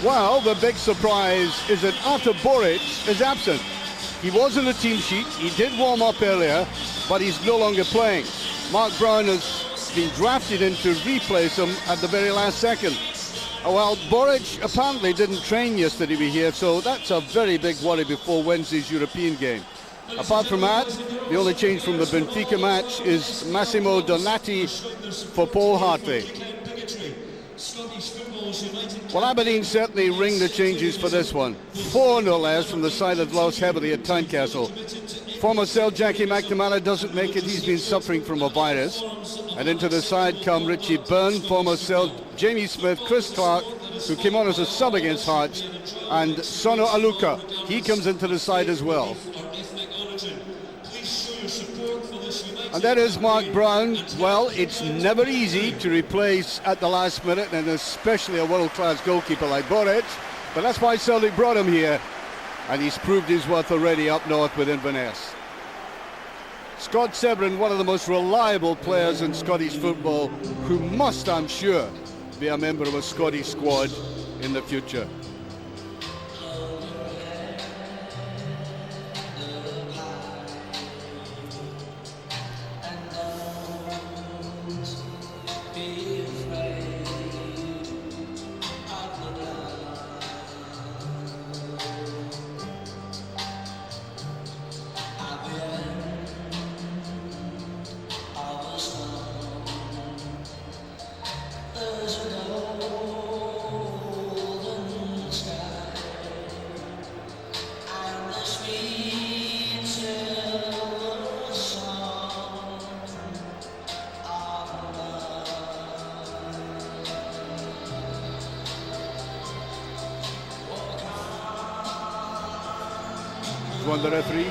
Well, the big surprise is that Artur Boric is absent. He was in the team sheet, he did warm up earlier, but he's no longer playing. Mark Brown has been drafted in to replace him at the very last second. Well, Boric apparently didn't train yesterday here, so that's a very big worry before Wednesday's European game. Apart from that, the only change from the Benfica match is Massimo Donati for Paul Hartley. Well, Aberdeen certainly ring the changes for this one. 4 no less from the side that lost heavily at Tynecastle. Former Celtic Jackie McNamara doesn't make it. He's been suffering from a virus. And into the side come Richie Byrne, former Celtic, Jamie Smith, Chris Clark, who came on as a sub against Hearts, and Sono Aluka. He comes into the side as well. And that is Mark Brown. Well, it's never easy to replace at the last minute, and especially a world-class goalkeeper like Boric. But that's why Celtic brought him here, and he's proved his worth already up north with Inverness. Scott Severin, one of the most reliable players in Scottish football, who must, I'm sure, be a member of a Scottish squad in the future. One the referee.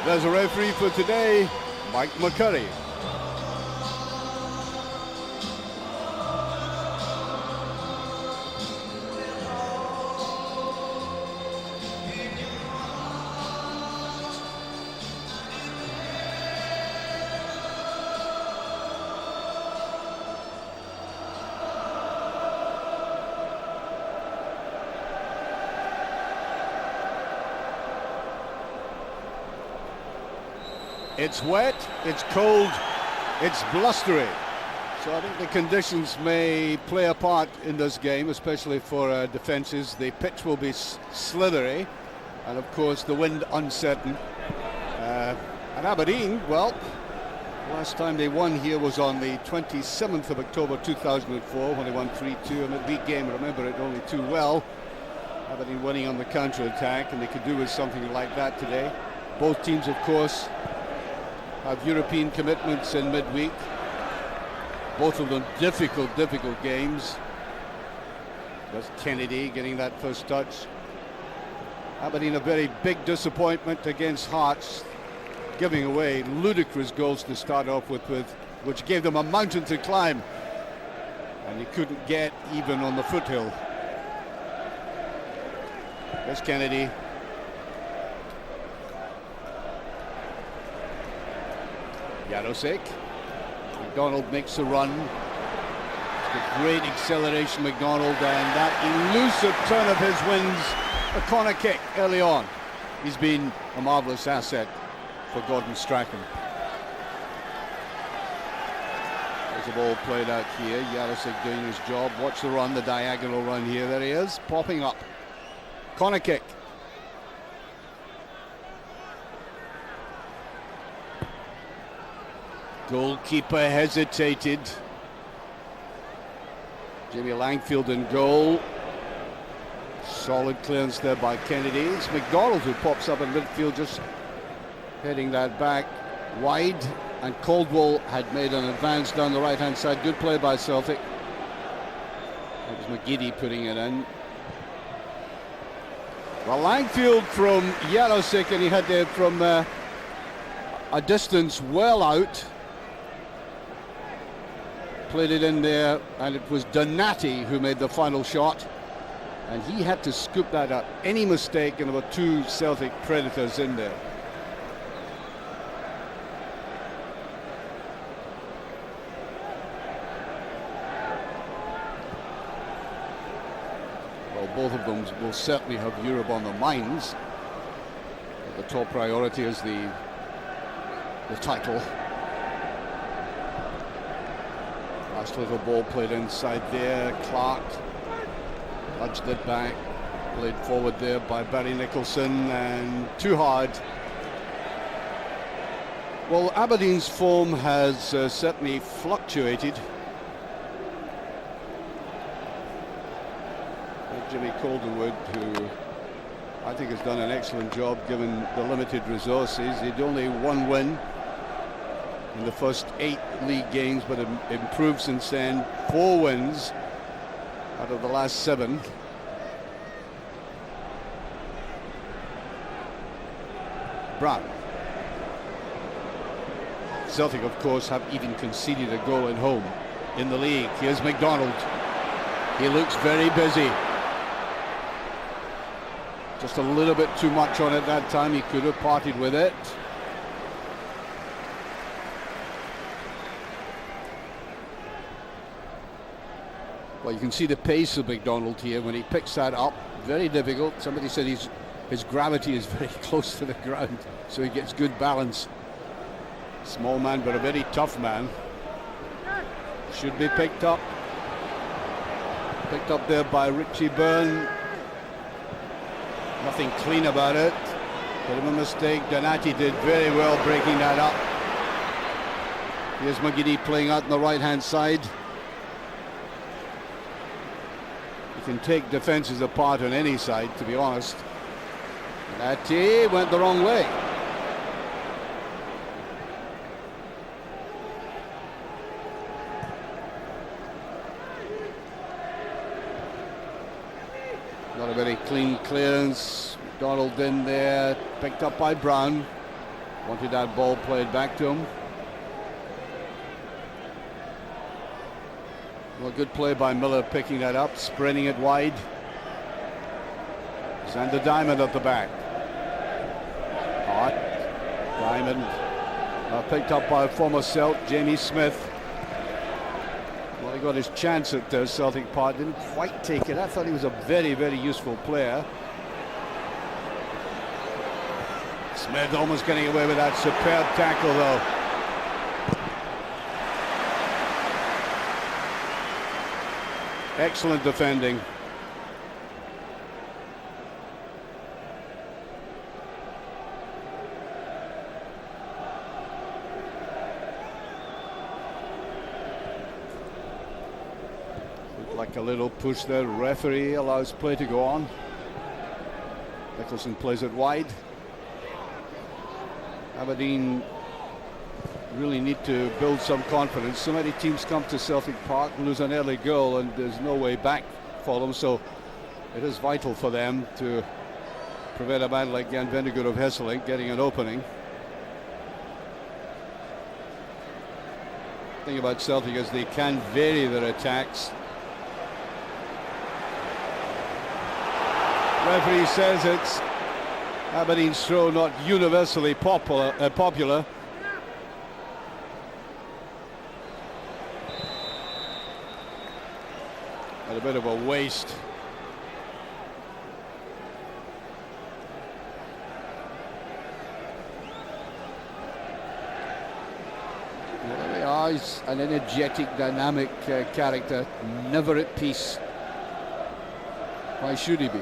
There's a referee for today, Mike McCurry. It's wet, it's cold, it's blustery. So I think the conditions may play a part in this game, especially for defences. The pitch will be slithery, and of course the wind uncertain. And Aberdeen, well, last time they won here was on the 27th of October 2004 when they won 3-2 in a big game. Remember it only too well. Aberdeen winning on the counter-attack, and they could do with something like that today. Both teams, of course, have European commitments in midweek. Both of them difficult games. That's Kennedy getting that first touch. Aberdeen a very big disappointment against Hearts, giving away ludicrous goals to start off with, which gave them a mountain to climb, and they couldn't get even on the foothill. There's Kennedy. Jarosik. McDonald makes a run. The great acceleration, McDonald, and that elusive turn of his wins a corner kick early on. He's been a marvellous asset for Gordon Strachan. There's a ball played out here. Jarosik doing his job. Watch the run, the diagonal run here. There he is, popping up. Corner kick. Goalkeeper hesitated. Jamie Langfield in goal. Solid clearance there by Kennedy. It's McDonald who pops up in midfield, just heading that back wide. And Caldwell had made an advance down the right-hand side. Good play by Celtic. That was McGeady putting it in. Well, Langfield from Jarosik, and he had there from a distance well out. played it in there, and it was Donati who made the final shot, and he had to scoop that up. Any mistake, and there were two Celtic predators in there. Well, both of them will certainly have Europe on their minds. But the top priority is the title. Last little ball played inside there. Clark nudged it back, played forward there by Barry Nicholson, and too hard. Well, Aberdeen's form has certainly fluctuated. Jimmy Calderwood, who I think has done an excellent job given the limited resources. He'd only one win in the first 8 league games, but improved since then. 4 wins out of the last 7. Brown. Celtic, of course, have even conceded a goal at home in the league. Here's McDonald. He looks very busy. Just a little bit too much on it that time. He could have parted with it. Well, you can see the pace of McDonald here when he picks that up. Very difficult. Somebody said his gravity is very close to the ground, so he gets good balance. Small man, but a very tough man. Should be picked up. Picked up there by Richie Byrne. Nothing clean about it. Bit of a mistake. Donati did very well breaking that up. Here's McGinney playing out on the right-hand side. You can take defences apart on any side, to be honest. Donati went the wrong way. Not a very clean clearance. McDonald in there, picked up by Brown. Wanted that ball played back to him. Well, good play by Miller, picking that up, spreading it wide. Xander Diamond at the back. Hot. Diamond picked up by former Celt, Jamie Smith. Well, he got his chance at Celtic Park, didn't quite take it. I thought he was a very, very useful player. Smith almost getting away with that superb tackle, though. Excellent defending. Looked like a little push there. Referee allows play to go on. Nicholson plays it wide. Aberdeen really need to build some confidence. So many teams come to Celtic Park, lose an early goal, and there's no way back for them. So it is vital for them to prevent a man like Jan Vennegoor of Hesselink getting an opening. The thing about Celtic is they can vary their attacks. Referee says it's Aberdeen's throw, not universally popular. And a bit of a waste. Well, there we are. He's an energetic, dynamic character, never at peace. Why should he be?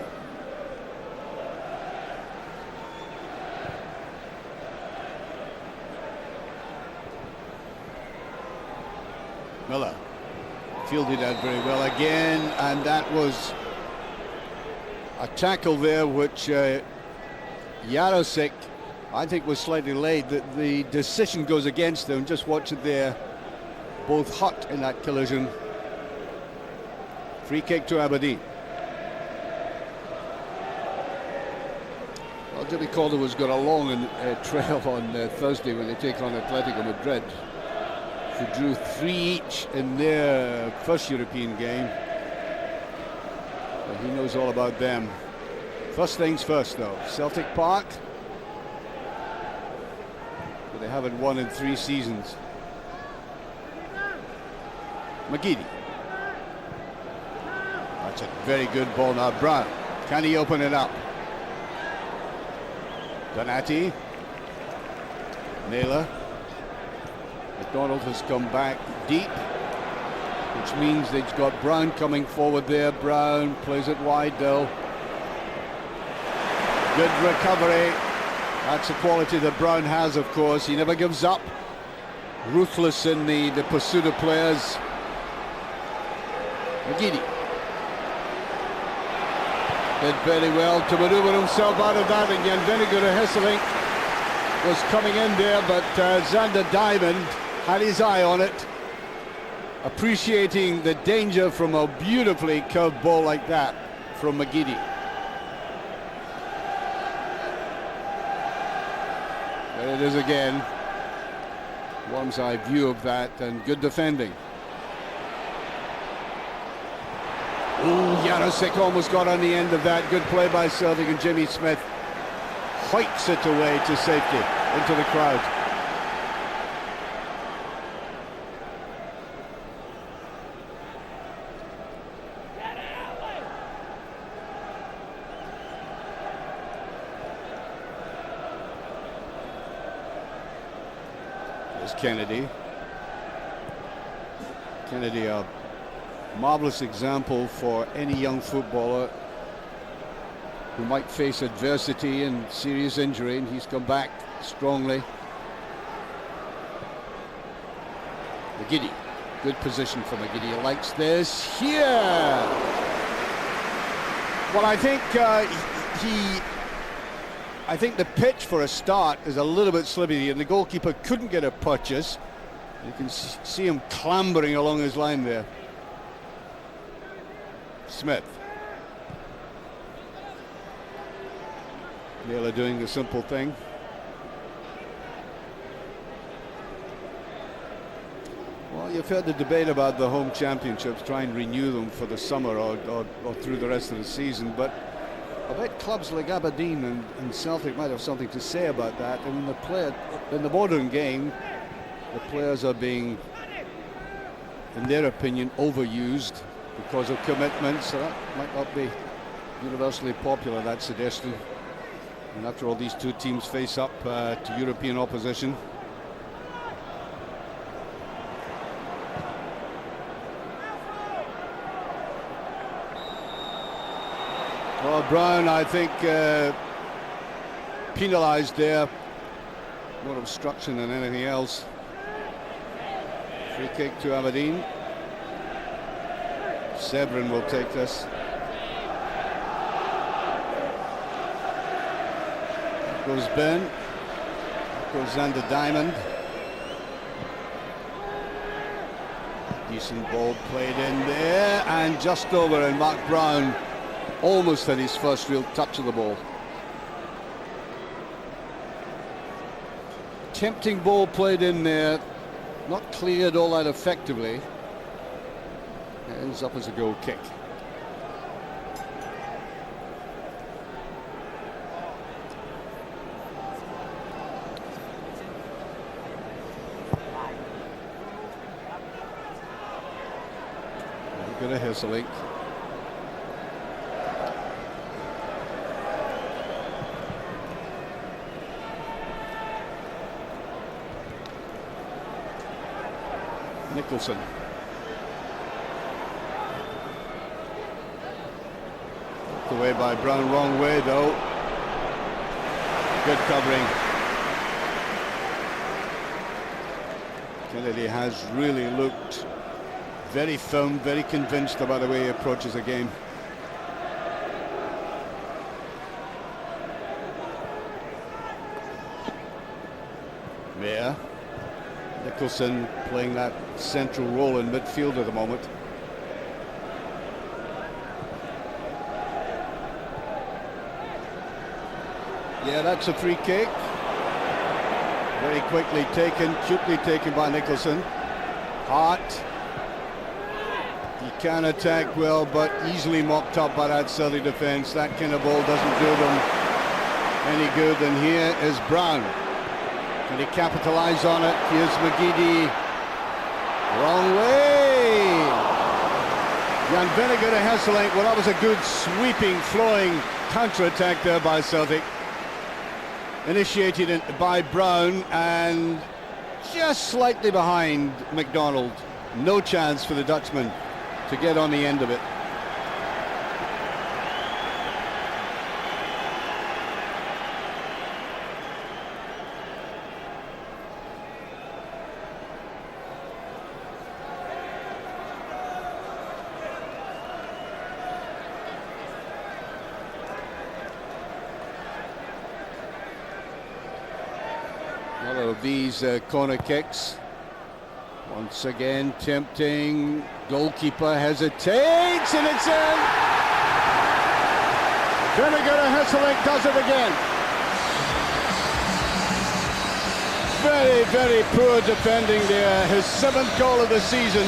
Miller fielded that very well again, and that was a tackle there which Jarosik, I think, was slightly late. The decision goes against them. Just watch it there. Both hurt in that collision. Free kick to Aberdeen. Well, Jimmy Calderwood's got a long trail on Thursday when they take on Atletico Madrid. who drew 3 each in their first European game. But he knows all about them. First things first, though. Celtic Park. But they haven't won in 3 seasons. McGeady. That's a very good ball now. Brown. Can he open it up? Donati. Naylor. McDonald has come back deep, which means they've got Brown coming forward there. Brown plays it wide though. Good recovery. That's the quality that Brown has, of course. He never gives up. Ruthless in the pursuit of players. McGeady did very well to maneuver himself out of that, and Jan Vennegoor Hesselink was coming in there, but Xander Diamond had his eye on it, appreciating the danger from a beautifully curved ball like that from McGeady. There it is again. One's eye view of that, and good defending. Ooh, Jarosik almost got on the end of that. Good play by Celtic, and Jimmy Smith hoiks it away to safety into the crowd. There's Kennedy. Kennedy, a marvellous example for any young footballer who might face adversity and serious injury, and he's come back strongly. McGeady, good position for McGeady. He likes this here. Well, I think I think the pitch for a start is a little bit slippery, and the goalkeeper couldn't get a purchase. You can see him clambering along his line there. Smith. Naylor doing the simple thing. Well, you've heard the debate about the home championships, try and renew them for the summer or through the rest of the season, but I bet clubs like Aberdeen and Celtic might have something to say about that. And in the modern game, the players are being, in their opinion, overused because of commitment, so that might not be universally popular, that suggestion. And after all, these two teams face up to European opposition. Well, Brown, I think, penalised there. More obstruction than anything else. Free kick to Aberdeen. Severin will take this. Goes Ben. Goes Xander Diamond. Decent ball played in there, and just over, and Mark Brown almost had his first real touch of the ball. Tempting ball played in there, not cleared all that effectively. It ends up as a goal kick. Good a Hesselink. Nicholson. Knocked away by Brown, wrong way though. Good covering. Kennedy has really looked very firm, very convinced about the way he approaches the game. Mayer. Nicholson playing that central role in midfield at the moment. Yeah, that's a free kick. Very quickly taken, cutely taken by Nicholson. Hart. He can attack well, but easily mopped up by that Celtic defence. That kind of ball doesn't do them any good. And here is Brown. Can he capitalise on it? Here's McGeady. Wrong way. Jan Vennegoor to Hesselink. Well, that was a good sweeping, flowing counter-attack there by Celtic. Initiated by Brown and just slightly behind McDonald. No chance for the Dutchman to get on the end of it. A lot of these corner kicks. Once again, tempting. Goalkeeper hesitates, and it's in. Vennegoor to Hesselink does it again. Very, very poor defending there. His 7th goal of the season.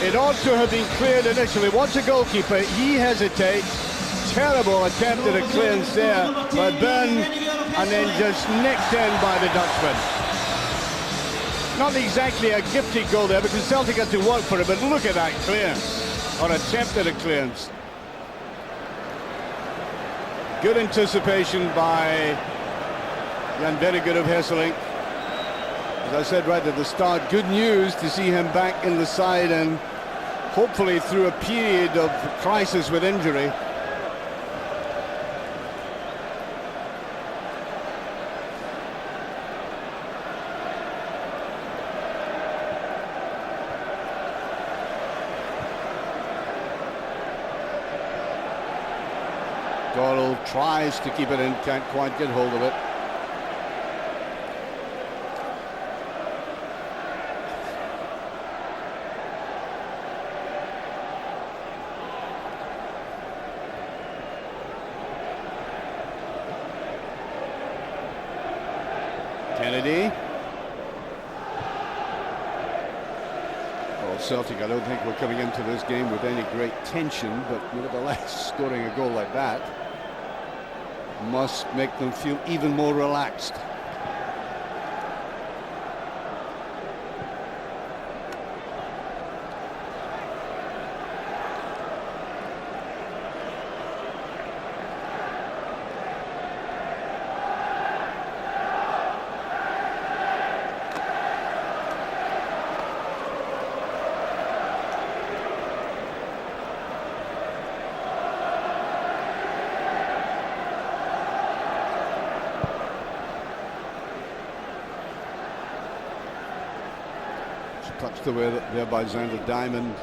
It ought to have been cleared initially. Once a goalkeeper, he hesitates. Terrible attempt at a clearance there by Byrne, and then just nicked in by the Dutchman. Not exactly a gifted goal there because Celtic had to work for it, but look at that clearance, or attempt at a clearance. Good anticipation by Jan Vennegoor of Hesselink. As I said right at the start, good news to see him back in the side and hopefully through a period of crisis with injury. Donald tries to keep it in, can't quite get hold of it. Kennedy. Well, Celtic, I don't think we're coming into this game with any great tension, but nevertheless, scoring a goal like that must make them feel even more relaxed. Touched away there by Xander Diamond.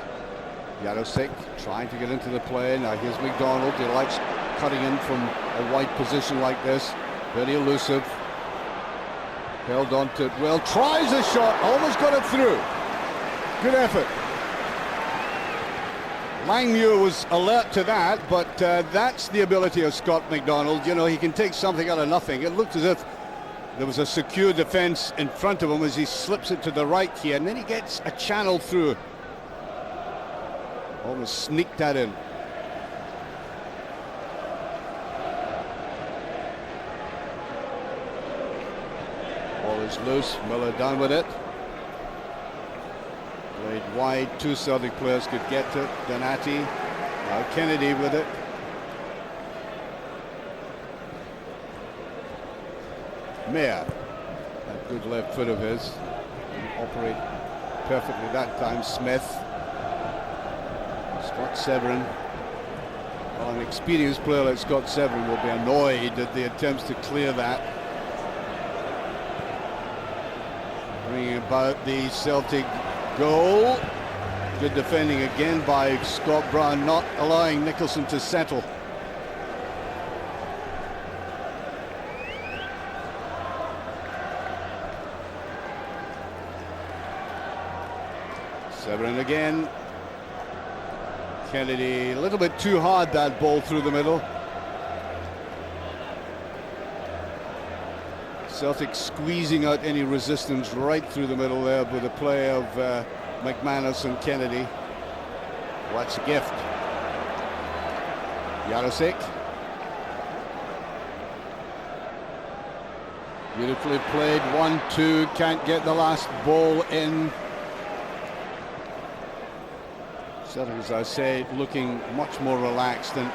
Jarosik trying to get into the play. Now here's McDonald. He likes cutting in from a wide position like this. Very elusive. Held on to it well. Tries a shot. Almost got it through. Good effort. Langmuir was alert to that, but that's the ability of Scott McDonald. You know, he can take something out of nothing. It looked as if there was a secure defence in front of him as he slips it to the right here, and then he gets a channel through. Almost sneaked that in. Ball is loose, Miller down with it. Played wide, 2 Celtic players could get to it. Donati, now Kennedy with it. Mayer, that good left foot of his, didn't operate perfectly that time. Smith, Scott Severin. Well, an experienced player like Scott Severin will be annoyed at the attempts to clear that. Bringing about the Celtic goal. Good defending again by Scott Brown, not allowing Nicholson to settle. Severin again. Kennedy, a little bit too hard, that ball through the middle. Celtic squeezing out any resistance right through the middle there with the play of McManus and Kennedy. What's a gift? Jarosik. Beautifully played, 1-2, can't get the last ball in. Celtic, as I say, looking much more relaxed, and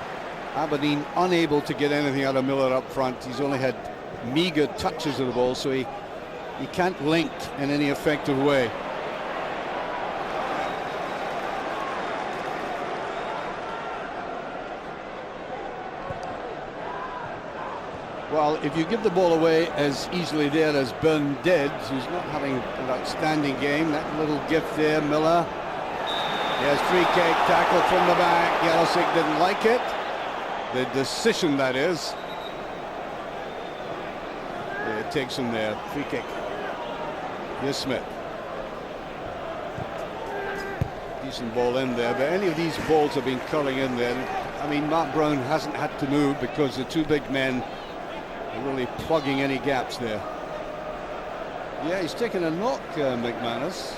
Aberdeen unable to get anything out of Miller up front. He's only had meagre touches of the ball, so he can't link in any effective way. Well, if you give the ball away as easily there as Byrne did, who's not having an outstanding game. That little gift there, Miller. Yes, free kick, tackle from the back. Jarosik didn't like it. The decision, that is. Yeah, it takes him there. Free kick. Here's Smith. Decent ball in there, but any of these balls have been curling in there. I mean, Mark Brown hasn't had to move because the two big men are really plugging any gaps there. Yeah, he's taken a knock, McManus.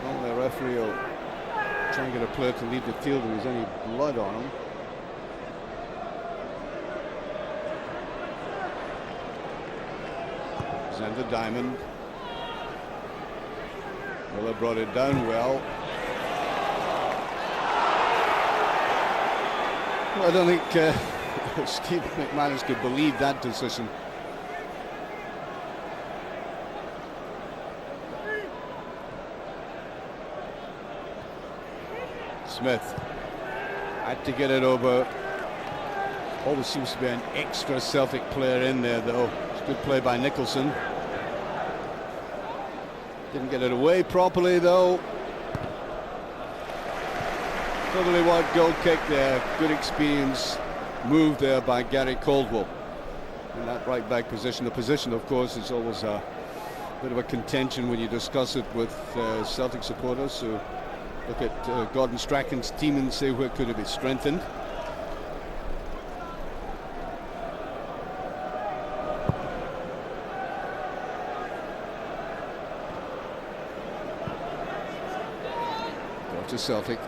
Well, the referee will try and get a player to leave the field if there's any blood on him. Xander Diamond. Miller brought it down well. Well, I don't think Steve McManus could believe that decision. Smith had to get it over. Always seems to be an extra Celtic player in there, though. It's good play by Nicholson. Didn't get it away properly, though. Totally wide goal kick there. Good experience move there by Gary Caldwell in that right back position. The position, of course, is always a bit of a contention when you discuss it with Celtic supporters who look at Gordon Strachan's team and say, where could it be strengthened? Go to Celtic.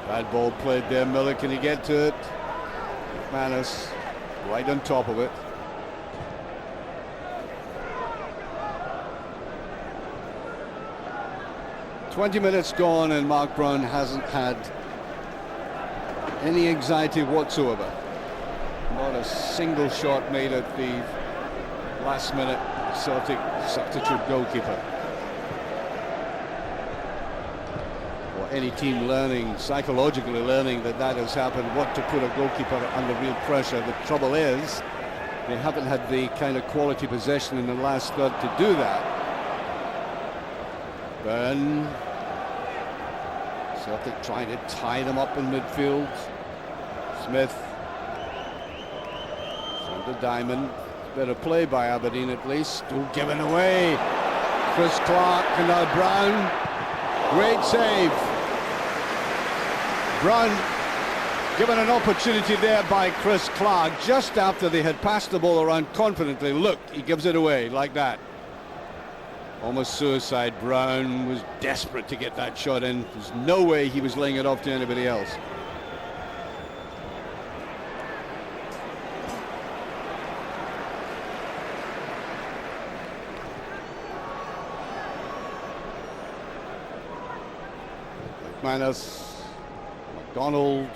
Bad ball played there. Miller, can he get to it? McManus right on top of it. "20 minutes gone and Mark Brown hasn't had any anxiety whatsoever. Not a single shot made at the last minute. Celtic substitute goalkeeper. Any team learning, psychologically learning that has happened, what to put a goalkeeper under real pressure. The trouble is, they haven't had the kind of quality possession in the last third to do that. Byrne. Celtic trying to tie them up in midfield. Smith. Under Diamond. Better play by Aberdeen at least. Still given away. Chris Clark and now Brown. Great save. Brown given an opportunity there by Chris Clark just after they had passed the ball around confidently. Look, he gives it away like that. Almost suicide. Brown was desperate to get that shot in. There's no way he was laying it off to anybody else. McManus. McDonald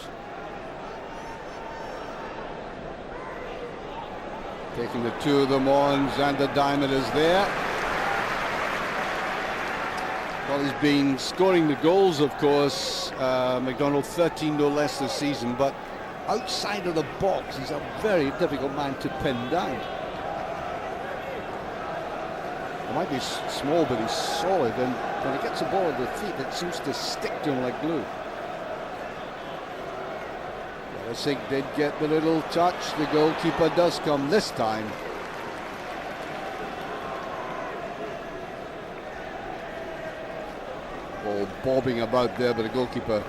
taking the two of them on. Xander Diamond is there. Well, he's been scoring the goals, of course. McDonald 13 no less this season, but outside of the box he's a very difficult man to pin down. He might be small, but he's solid, and when he gets the ball at the feet it seems to stick to him like glue. Celtic did get the little touch. The goalkeeper does come this time. Ball bobbing about there, but the goalkeeper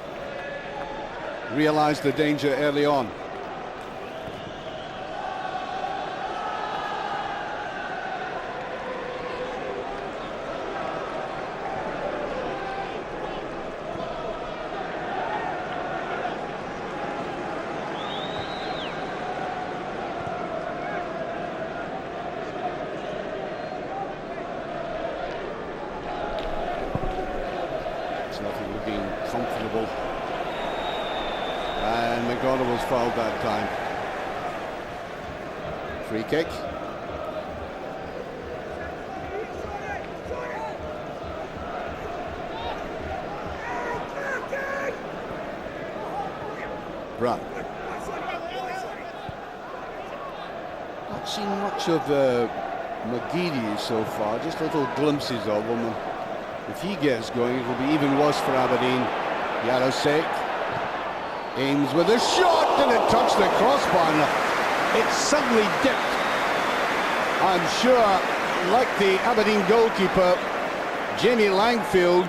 realised the danger early on. Nothing looking comfortable, and McDonald was fouled that time. Free kick. Brown. Not seen much of McGeady so far, just little glimpses of him. If he gets going, it will be even worse for Aberdeen. Jarosek aims with a shot, and it touched the crossbar. It suddenly dipped. I'm sure, like the Aberdeen goalkeeper, Jamie Langfield,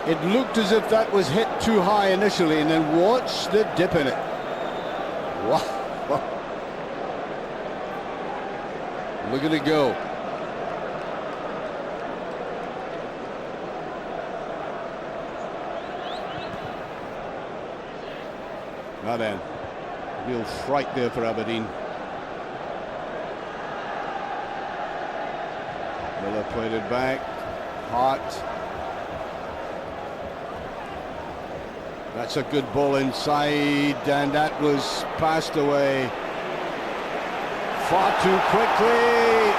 it looked as if that was hit too high initially, and then watch the dip in it. Wow. Look at it go. Now then, real fright there for Aberdeen. Miller played it back. Hart. That's a good ball inside, and that was passed away far too quickly.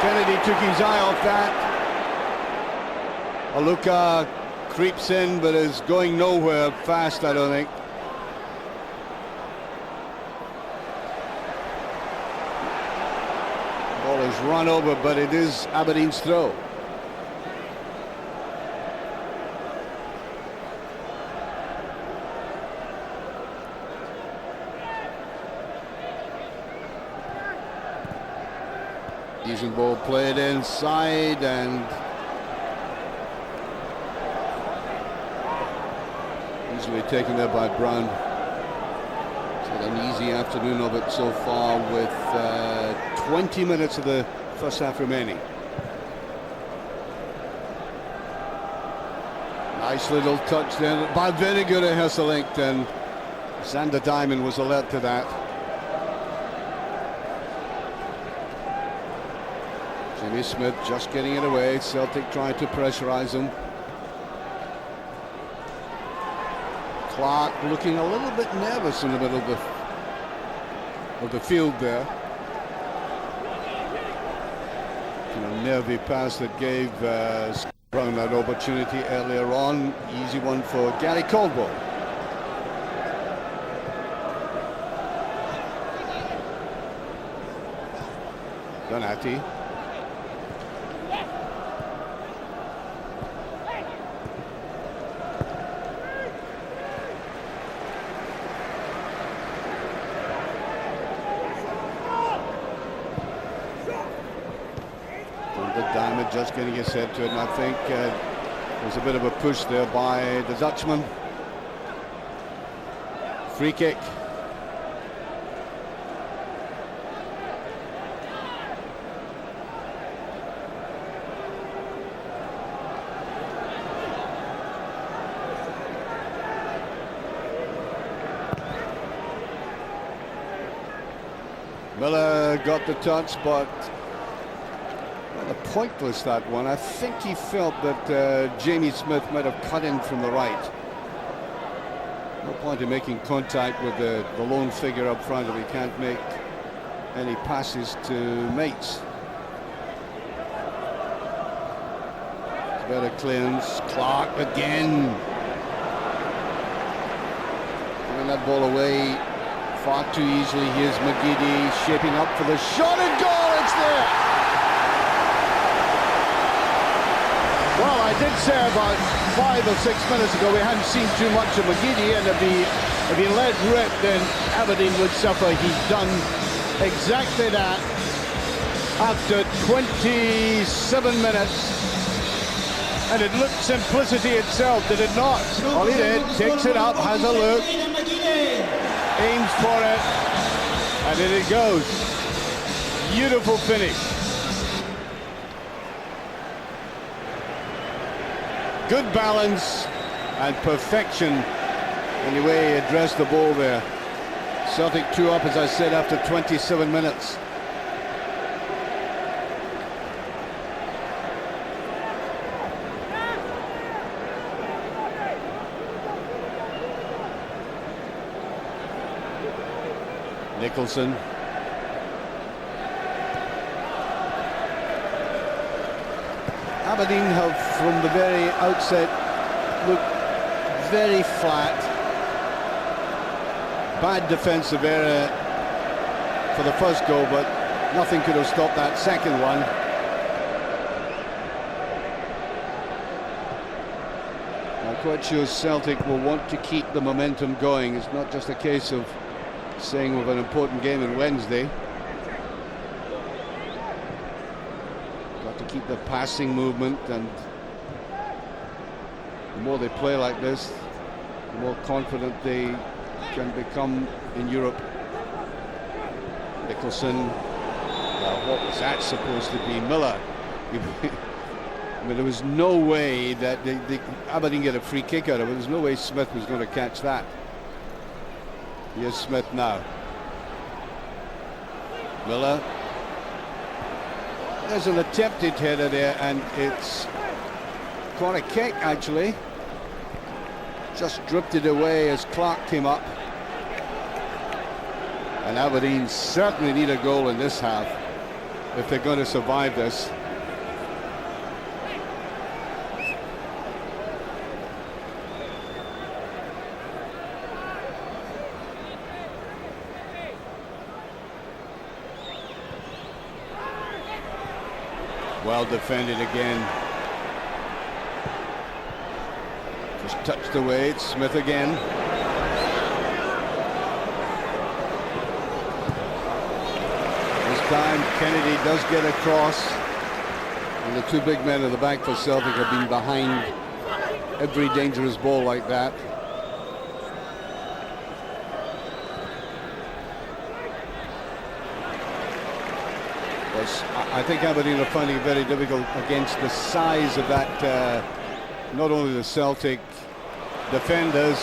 Kennedy took his eye off that. Aluka creeps in, but is going nowhere fast, I don't think. Ball is run over, but it is Aberdeen's throw. Decent ball played inside, and easily taken there by Brown. He's had an easy afternoon of it so far, with 20 minutes of the first half remaining. Nice little touch there by very good at Celtic, and Sander Diamond was alert to that. Jimmy Smith just getting it away. Celtic trying to pressurise him. Clark looking a little bit nervous in the middle of the field there. A nervy pass that gave Brown that opportunity earlier on. Easy one for Gary Caldwell. Donati. Diamond just getting his head to it, and I think there's a bit of a push there by the Dutchman. Free kick. Miller got the touch, but pointless, that one. I think he felt that Jamie Smith might have cut in from the right. No point in making contact with the lone figure up front if he can't make any passes to mates. Better clearance. Clark again. Giving that ball away far too easily. Here's McGeady shaping up for the shot and goal. It's there. Well, I did say about 5 or 6 minutes ago we hadn't seen too much of McGeady, and if he If he let rip, then Aberdeen would suffer. He's done exactly that after 27 minutes. And it looked simplicity itself, did it not? All he did, takes it up, has a look, aims for it, and in it goes. Beautiful finish. Good balance and perfection in the way he addressed the ball there. Celtic 2 up, as I said, after 27 minutes. Nicholson. Aberdeen have, from the very outset, looked very flat. Bad defensive error for the first goal, but nothing could have stopped that second one. I'm quite sure Celtic will want to keep the momentum going. It's not just a case of saying we've an important game on Wednesday. Got to keep the passing movement, and the more they play like this, the more confident they can become in Europe. Nicholson, what was that supposed to be? Miller. I mean, there was no way that Aberdeen get a free kick out of it. There's no way Smith was going to catch that. Here's Smith now. Miller. There's an attempted header there, and it's corner kick actually. Just drifted away as Clark came up. And Aberdeen certainly need a goal in this half if they're going to survive this. Well defended again. Just touched away. It's Smith again. This time Kennedy does get across. And the two big men at the back for Celtic have been behind every dangerous ball like that. I think Aberdeen are finding it very difficult against the size of that, not only the Celtic defenders.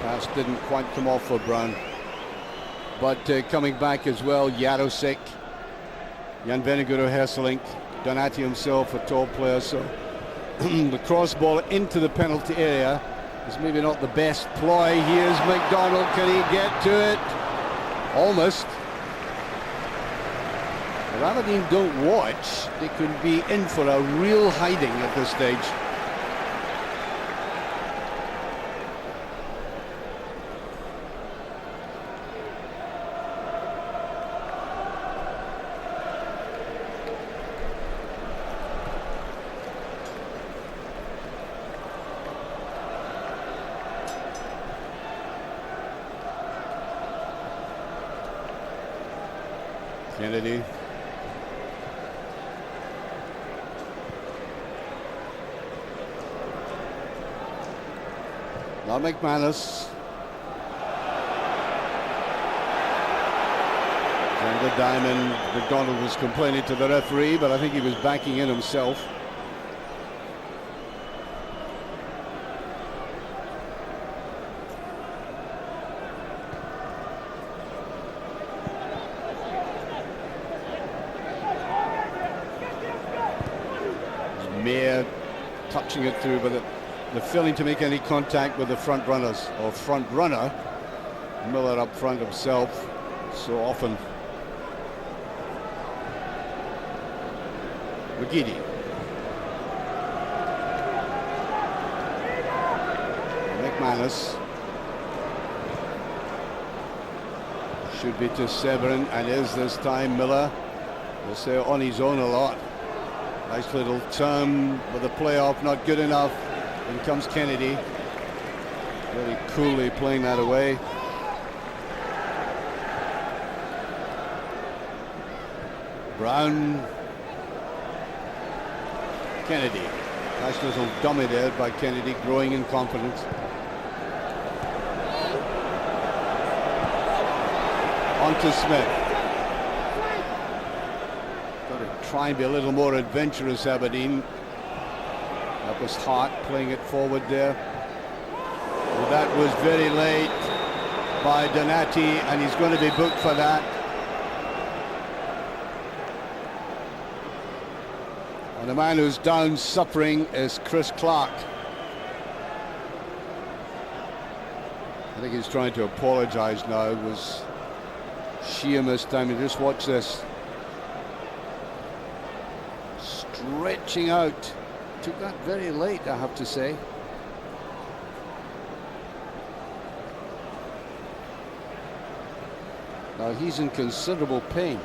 Pass didn't quite come off for Brown. But coming back as well, Jarosik, Jan Vennegoor, Hesselink, Donati himself, a tall player. So the cross ball into the penalty area is maybe not the best ploy. Here's McDonald, can he get to it? Almost. If Aberdeen don't watch, they could be in for a real hiding at this stage. Kennedy. Now McManus. And the diamond. McDonald was complaining to the referee, but I think he was backing in himself. Mayer touching it through, but they're failing to make any contact with the front runners, or front runner. Miller up front himself so often. McGeady. McManus. Should be to Severin, and is this time. Miller will say on his own a lot. Nice little turn, but the playoff not good enough. In comes Kennedy. Very coolly playing that away. Brown. Kennedy. Nice little dummy there by Kennedy, growing in confidence. On to Smith. Got to try and be a little more adventurous, Aberdeen. That was Hart playing it forward there. Well, that was very late by Donati, and he's going to be booked for that. And the man who's down suffering is Chris Clark. I think he's trying to apologise now. It was sheer mistiming. Just watch this. Stretching out. Took that very late, I have to say. Now he's in considerable pain.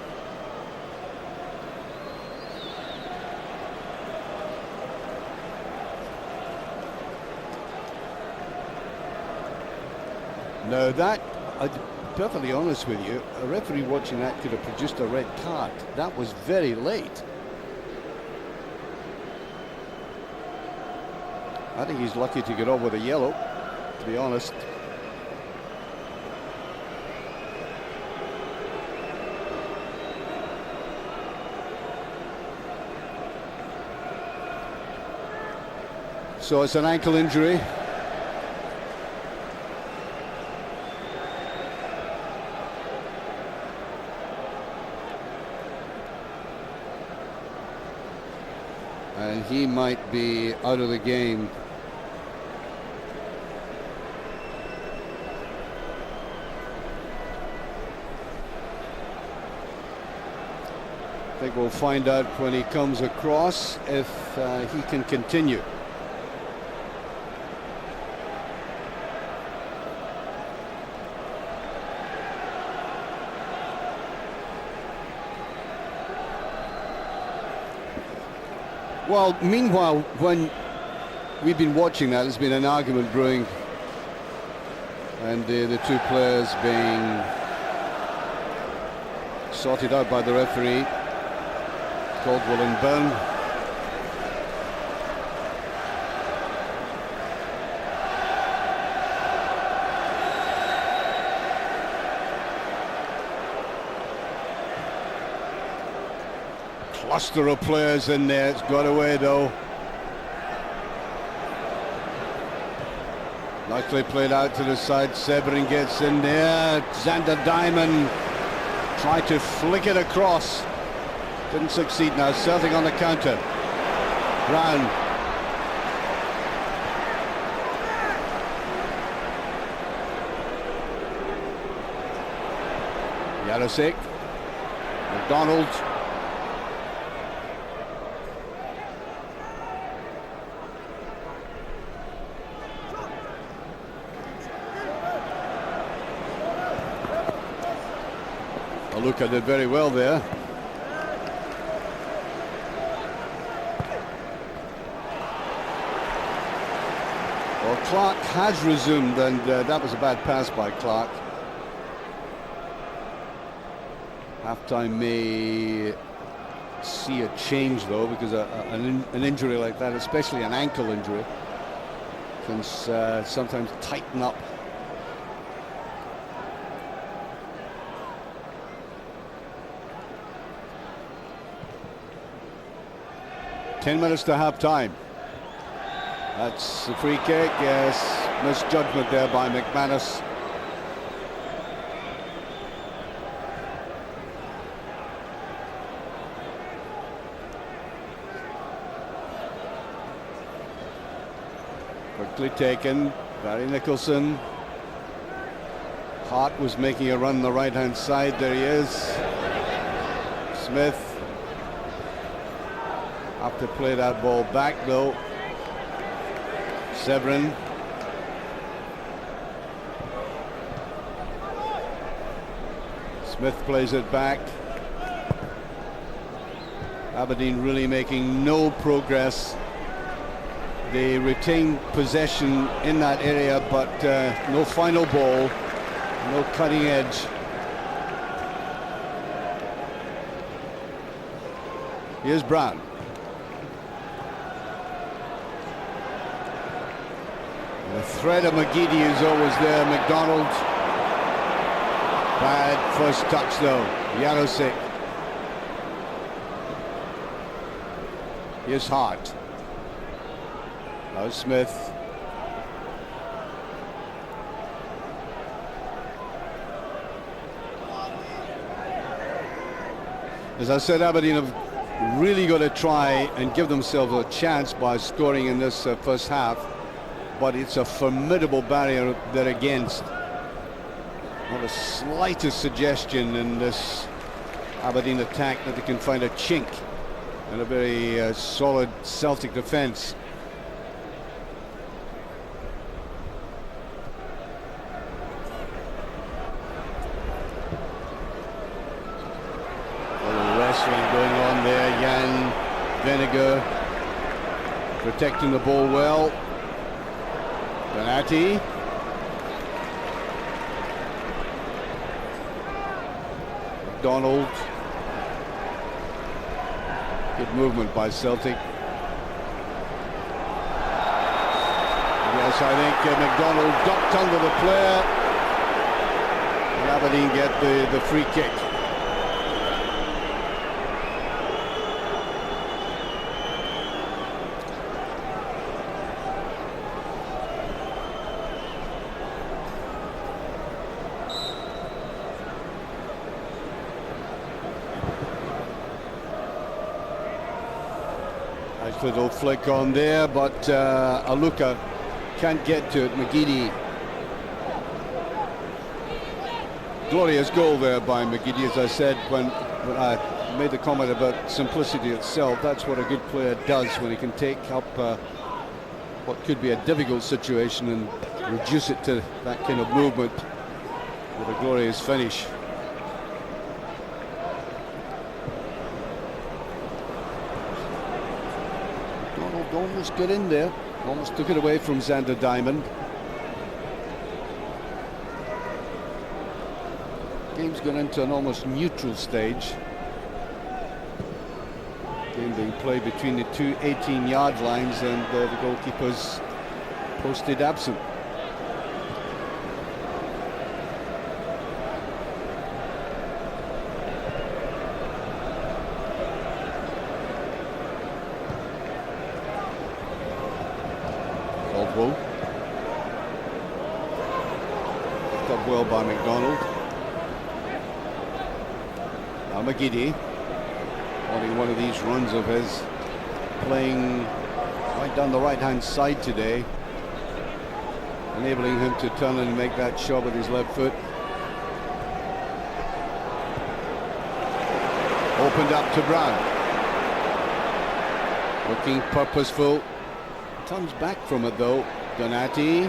Now that, I'll be perfectly honest with you, a referee watching that could have produced a red card. That was very late. I think he's lucky to get off with a yellow, to be honest. So it's an ankle injury. And he might be out of the game. I think we'll find out when he comes across if he can continue. Well, meanwhile, when we've been watching that, there's been an argument brewing, and the two players being sorted out by the referee, Caldwell and Byrne. Cluster of players in there. It's got away though. Nicely played out to the side. Severin gets in there. Xander Diamond tried to flick it across. Didn't succeed. Now Celtic on the counter. Brown. Jarosik. McDonald. Luca did very well there. Well, Clark has resumed, and that was a bad pass by Clark. Halftime may see a change though, because an injury like that, especially an ankle injury, can sometimes tighten up. Ten minutes to half time. That's the free kick. Yes, misjudgment there by McManus. Quickly taken. Barry Nicholson. Hart was making a run on the right hand side. There he is. Smith. Have to play that ball back though. Severin. Smith plays it back. Aberdeen really making no progress They retain possession in that area, but no final ball, no cutting edge. Here's Brown. The threat of McGeady is always there. McDonald. Bad first touch though. Yarosek. Here's Hart. Now Smith. As I said, Aberdeen have really got to try and give themselves a chance by scoring in this first half, but it's a formidable barrier they're against. Not the slightest suggestion in this Aberdeen attack that they can find a chink in a very solid Celtic defence. Going on there, Jan Vennegoor protecting the ball well. Donati. McDonald. Good movement by Celtic. Yes, I think McDonald ducked under the player. And Aberdeen get the free kick. Nice little flick on there, but Aluka can't get to it. McGeady. Glorious goal there by McGeady, as I said when I made the comment about simplicity itself. That's what a good player does when he can take up what could be a difficult situation and reduce it to that kind of movement with a glorious finish. Almost got in there, almost took it away from Xander Diamond. Game's gone into an almost neutral stage. Game being played between the two 18-yard lines, and the goalkeeper's posted absent. Picked up well by McDonald. Now McGeady wanting one of these runs of his, playing right down the right-hand side today, enabling him to turn and make that shot with his left foot. Opened up to Brown. Looking purposeful. Turns back from it though. Donati.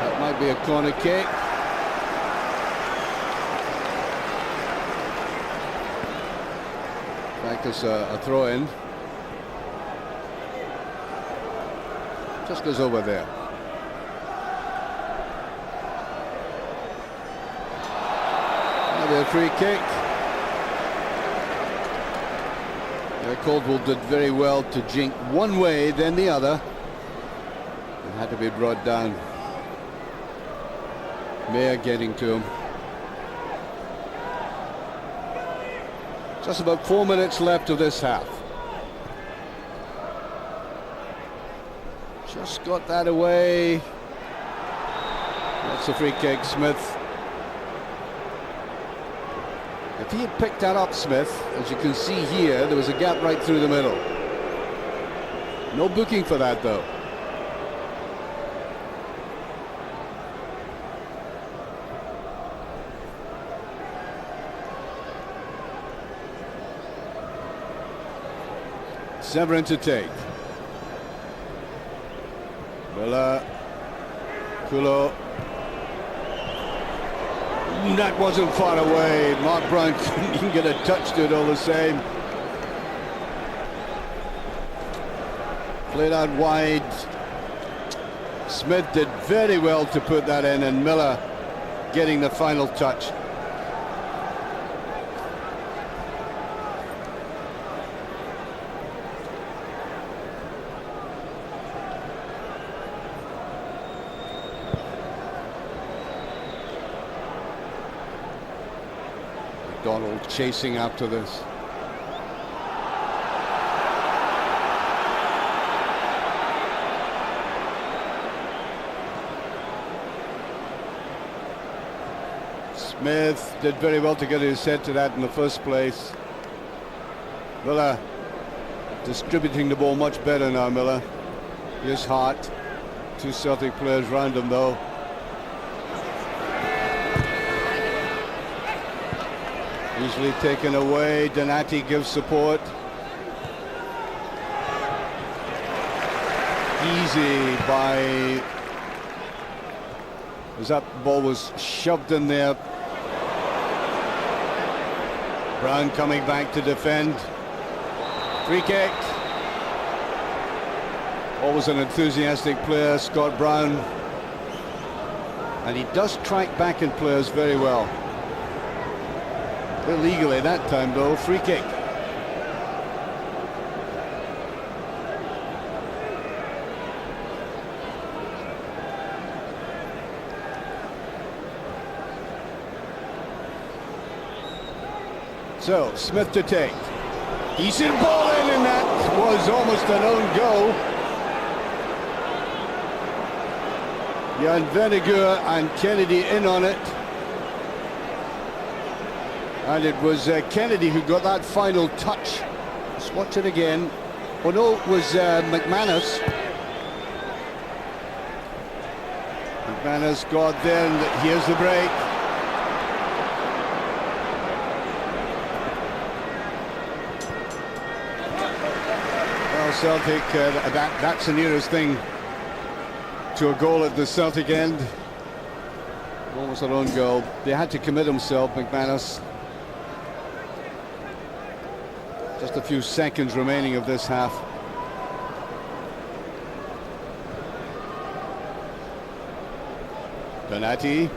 That might be a corner kick. Back as a throw in. Just goes over there. Maybe a free kick. Caldwell did very well to jink one way, then the other. It had to be brought down. Mayer getting to him. Just about 4 minutes left of this half. Just got that away. That's a free kick, Smith. If he had picked that up, Smith, as you can see here, there was a gap right through the middle. No booking for that, though. Severin to take. Miller. Kulo. That wasn't far away. Mark Brown couldn't even get a touch to it all the same. Played out wide. Smith did very well to put that in, and Miller getting the final touch. McDonald chasing after this. Smith did very well to get his head to that in the first place. Miller distributing the ball much better now. Miller, here's Hart. Two Celtic players round him though. Easily taken away. Donati gives support. Easy by, as that ball was shoved in there. Brown coming back to defend. Free kick. Always an enthusiastic player, Scott Brown. And he does track back in players very well. Illegally that time though. Free kick. So, Smith to take. Decent ball in, and that was almost an own goal. Jan Vennegoor and Kennedy in on it. And it was Kennedy who got that final touch. Let's watch it again. Oh no, it was McManus. McManus got there, and here's the break. Celtic, that's the nearest thing to a goal at the Celtic end. Almost their own goal. They had to commit himself, McManus. Just a few seconds remaining of this half. Donati.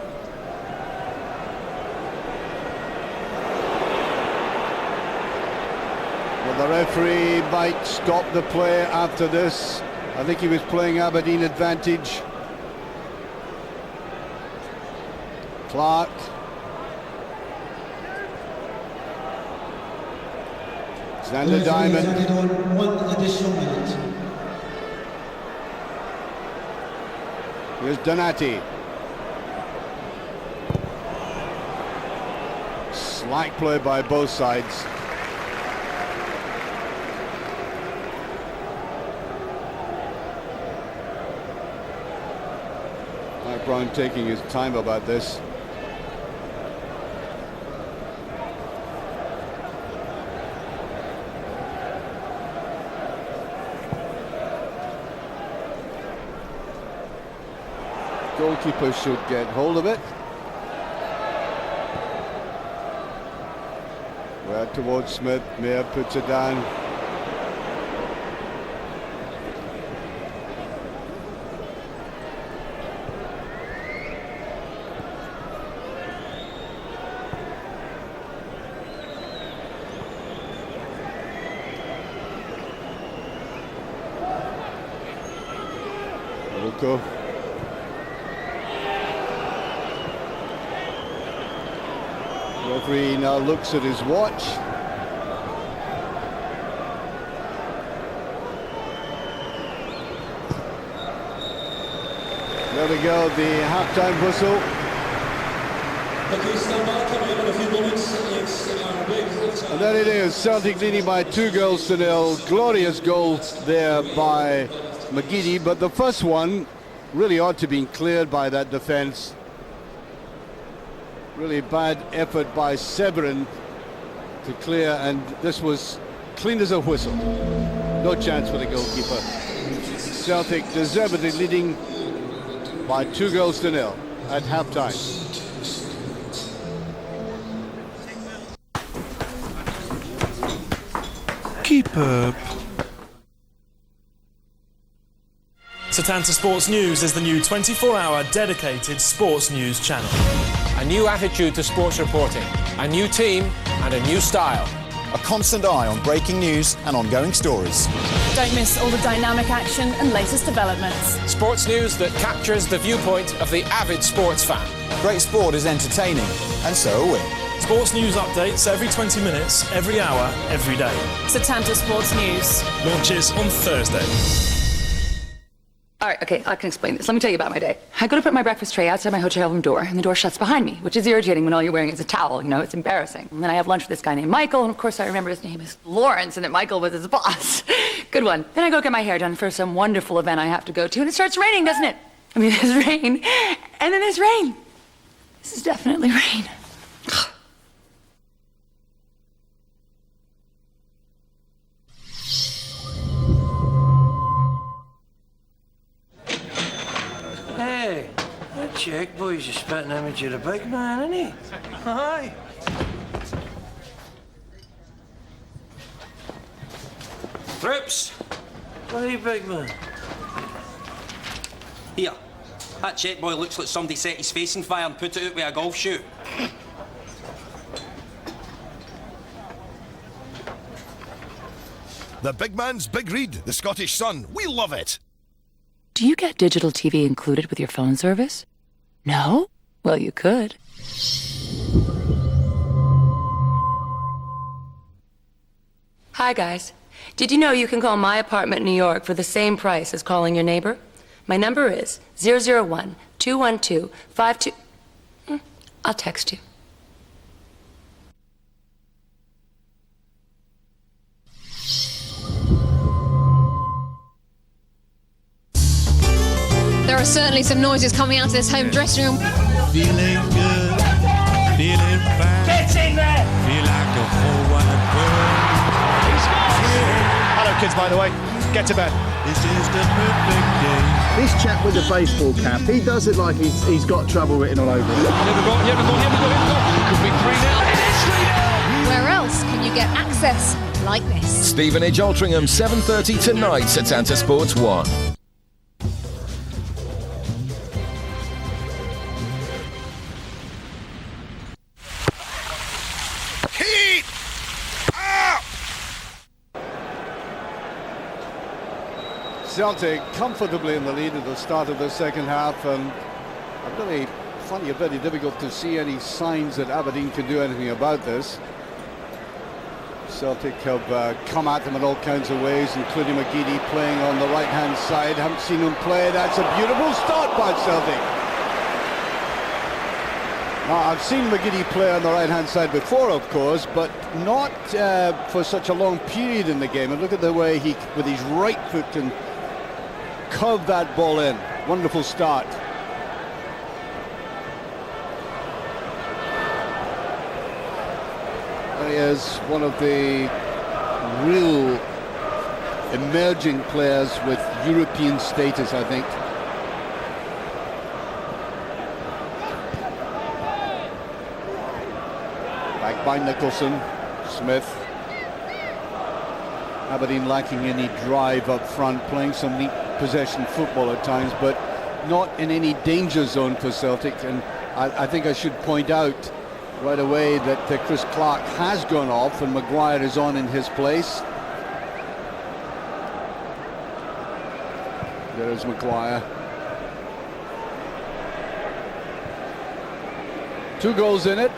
The referee might stop the play after this. I think he was playing Aberdeen advantage. Clark. Xander Diamond. One additional minute. Here's Donati. Slack play by both sides. Brown taking his time about this. Goalkeeper should get hold of it. Well, towards Smith. Mayer puts it down. Go. Referee now looks at his watch. There we go, the half-time whistle. Okay, stand by, coming up in a few moments. It's our big half-time. And there it is, Celtic leading by 2-0. Glorious goal there by McGeady, but the first one really ought to have been cleared by that defence. Really bad effort by Severin to clear, and this was clean as a whistle. No chance for the goalkeeper. Celtic deservedly leading by 2-0 at half-time. Keep up. Setanta Sports News is the new 24-hour dedicated sports news channel. A new attitude to sports reporting, a new team and a new style. A constant eye on breaking news and ongoing stories. Don't miss all the dynamic action and latest developments. Sports news that captures the viewpoint of the avid sports fan. Great sport is entertaining, and so are we. Sports news updates every 20 minutes, every hour, every day. Setanta Sports News. Launches on Thursday. All right, okay, I can explain this. Let me tell you about my day. I go to put my breakfast tray outside my hotel room door, and the door shuts behind me, which is irritating when all you're wearing is a towel, it's embarrassing. And then I have lunch with this guy named Michael, and of course I remember his name is Lawrence, and that Michael was his boss. Good one. Then I go get my hair done for some wonderful event I have to go to, and it starts raining, doesn't it? I mean, there's rain, and then there's rain. This is definitely rain. Hey, that Czech boy's a spitting image of the big man, isn't he? Aye. Troops! Hey, big man. Here. That Czech boy looks like somebody set his face on fire and put it out with a golf shoe. The big man's big read, the Scottish Sun. We love it. Do you get digital TV included with your phone service? No? Well, you could. Hi, guys. Did you know you can call my apartment in New York for the same price as calling your neighbor? My number is 001-212-52... I'll text you. There are certainly some noises coming out of this home dressing room. Feeling good, feeling fine. Get in there! Feel like a whole wide world. He scores! Hello, kids, by the way. Get to bed. This is the perfect day. This chap with the baseball cap, he does it like he's got trouble written all over him. Could be 3-0. It is 3-0! Where else can you get access like this? Stevenage Altrincham, 7:30 tonight, Setanta Sports 1. Celtic comfortably in the lead at the start of the second half, and I really find it very difficult to see any signs that Aberdeen can do anything about this. Celtic have come at them in all kinds of ways, including McGeady playing on the right-hand side. Haven't seen him play. That's a beautiful start by Celtic. Now, I've seen McGeady play on the right-hand side before, of course, but not for such a long period in the game. And look at the way he, with his right foot, can curve that ball in. Wonderful start. There he is, one of the real emerging players with European status, I think. Back by Nicholson, Smith. Aberdeen lacking any drive up front, playing some neat possession football at times, but not in any danger zone for Celtic. And I think I should point out right away that Chris Clark has gone off and Maguire is on in his place. There's Maguire. 2 goals in it.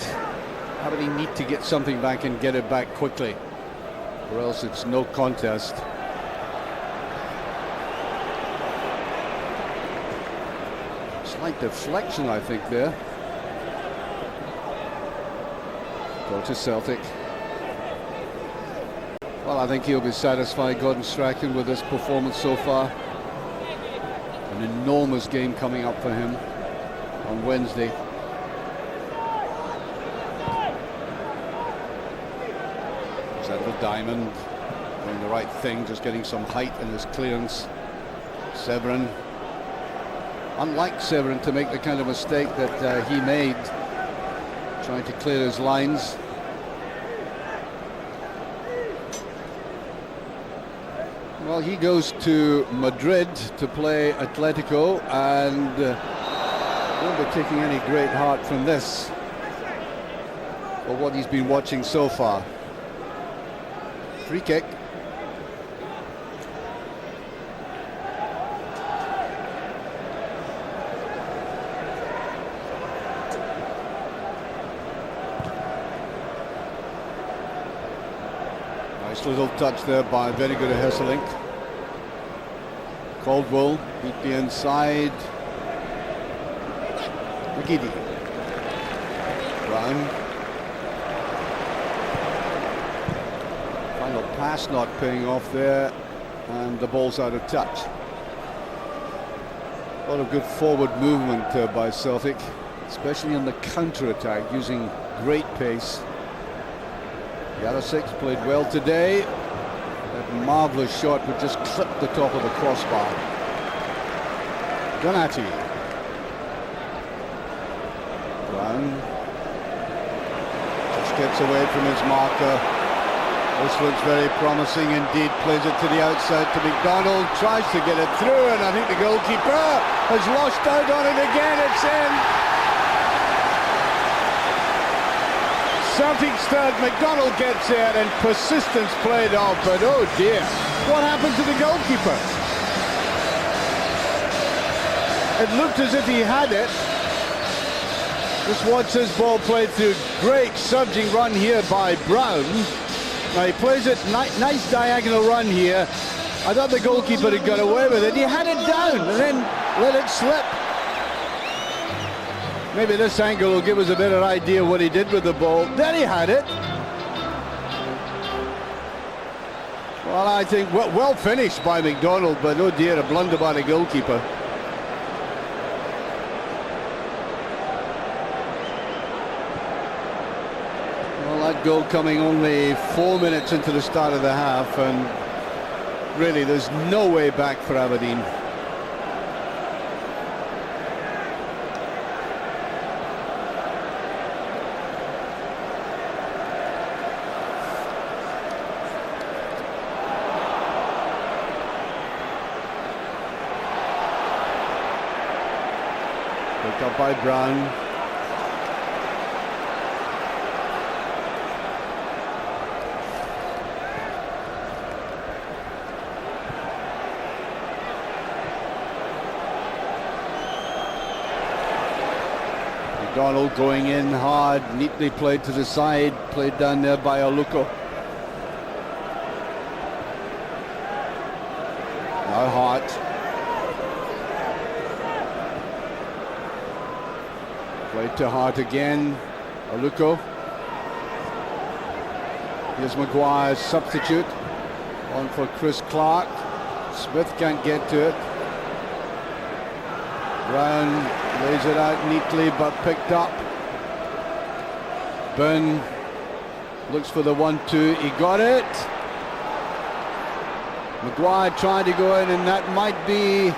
Aberdeen need to get something back and get it back quickly, or else it's no contest. Slight deflection, I think, there. Go to Celtic. Well, I think he'll be satisfied, Gordon Strachan, with this performance so far. An enormous game coming up for him on Wednesday. Central Diamond doing the right thing, just getting some height in his clearance. Severin, unlike Severin to make the kind of mistake that he made trying to clear his lines. Well, he goes to Madrid to play Atletico and won't be taking any great heart from this, or what he's been watching so far. Free kick. Nice little touch there by very good Hesselink. Caldwell beat the inside. McGeady. Brown. Final pass not paying off there, and the ball's out of touch. A lot of good forward movement by Celtic, especially on the counter-attack, using great pace. Jarosik played well today. That marvellous shot would just clip the top of the crossbar. Donati. Brown just gets away from his marker. This looks very promising indeed. Plays it to the outside to McDonald. Tries to get it through, and I think the goalkeeper has lost out on it again. It's in. Celtic's third. McDonald gets there, and persistence played off, but oh dear, what happened to the goalkeeper? It looked as if he had it. Just watch this ball played through. Great surging run here by Brown. Now he plays it, nice diagonal run here. I thought the goalkeeper had got away with it. He had it down and then let it slip. Maybe this angle will give us a better idea what he did with the ball. There he had it. Well, I think well finished by McDonald, but oh dear, a blunder by the goalkeeper. Well, that goal coming only 4 minutes into the start of the half, and really there's no way back for Aberdeen. Picked up by Brown. McDonald going in hard, neatly played to the side, played down there by Aluko. Now Hart. Played to Hart again. Aluko. Here's Maguire's substitute. On for Chris Clark. Smith can't get to it. Brown lays it out neatly but picked up. Byrne looks for the 1-2. He got it. Maguire tried to go in, and that might be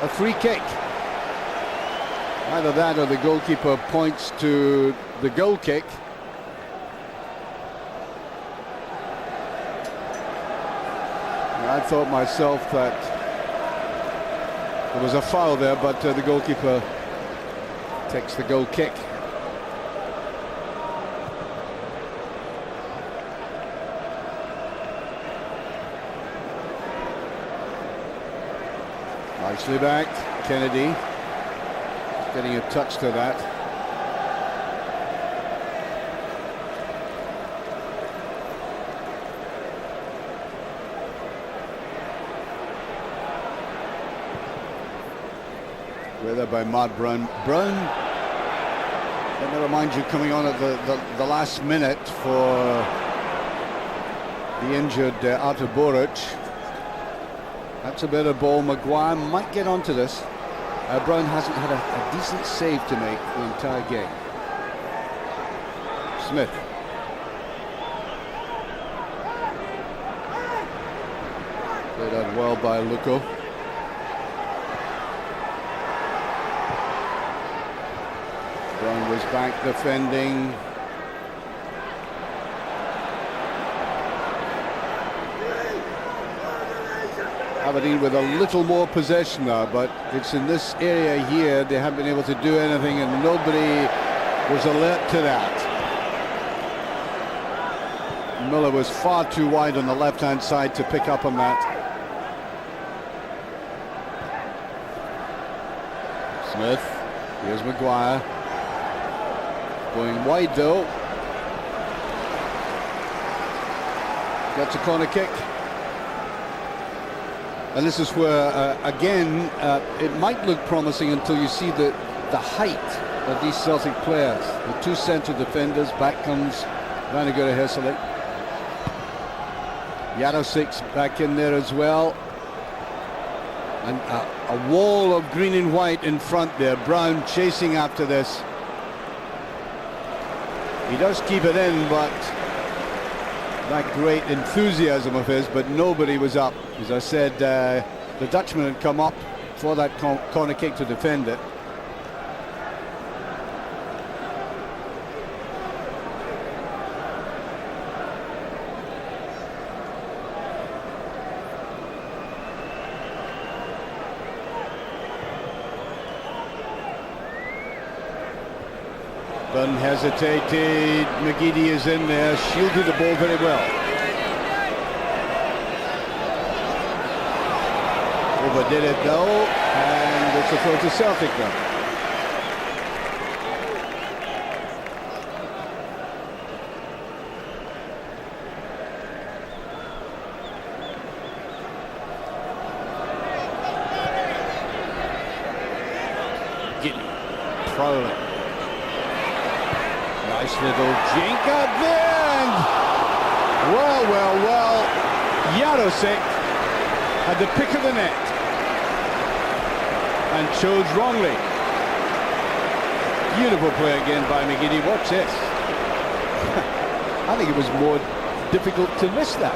a free kick. Either that or the goalkeeper points to the goal kick. I thought myself that there was a foul there, but the goalkeeper takes the goal kick. Nicely back, Kennedy. Getting a touch to that. Weather by Matt Brown. Brown, let me remind you, coming on at the last minute for the injured Artur Boric. That's a better ball. Maguire might get onto this. Brown hasn't had a decent save to make the entire game. Smith. Played out well by Luko. Brown was back defending. Aberdeen with a little more possession now, but it's in this area here they haven't been able to do anything, and nobody was alert to that. Miller was far too wide on the left-hand side to pick up on that. Smith, here's Maguire. Going wide though. Gets a corner kick. And this is where, again, it might look promising until you see the height of these Celtic players. The two centre defenders, back comes Vanagura Hesselink. Jarosic's back in there as well. And a wall of green and white in front there. Brown chasing after this. He does keep it in, but that great enthusiasm of his, but nobody was up. As I said, the Dutchman had come up for that corner kick to defend it. Unhesitated, McGeady is in there, shielded the ball very well. Overdid it though, and it's a throw to Celtic now. Giddy, prowling. Nice little jink at the end. Well. Jarosik had the pick of the net and chose wrongly. Beautiful play again by McGeady. Watch this. I think it was more difficult to miss that.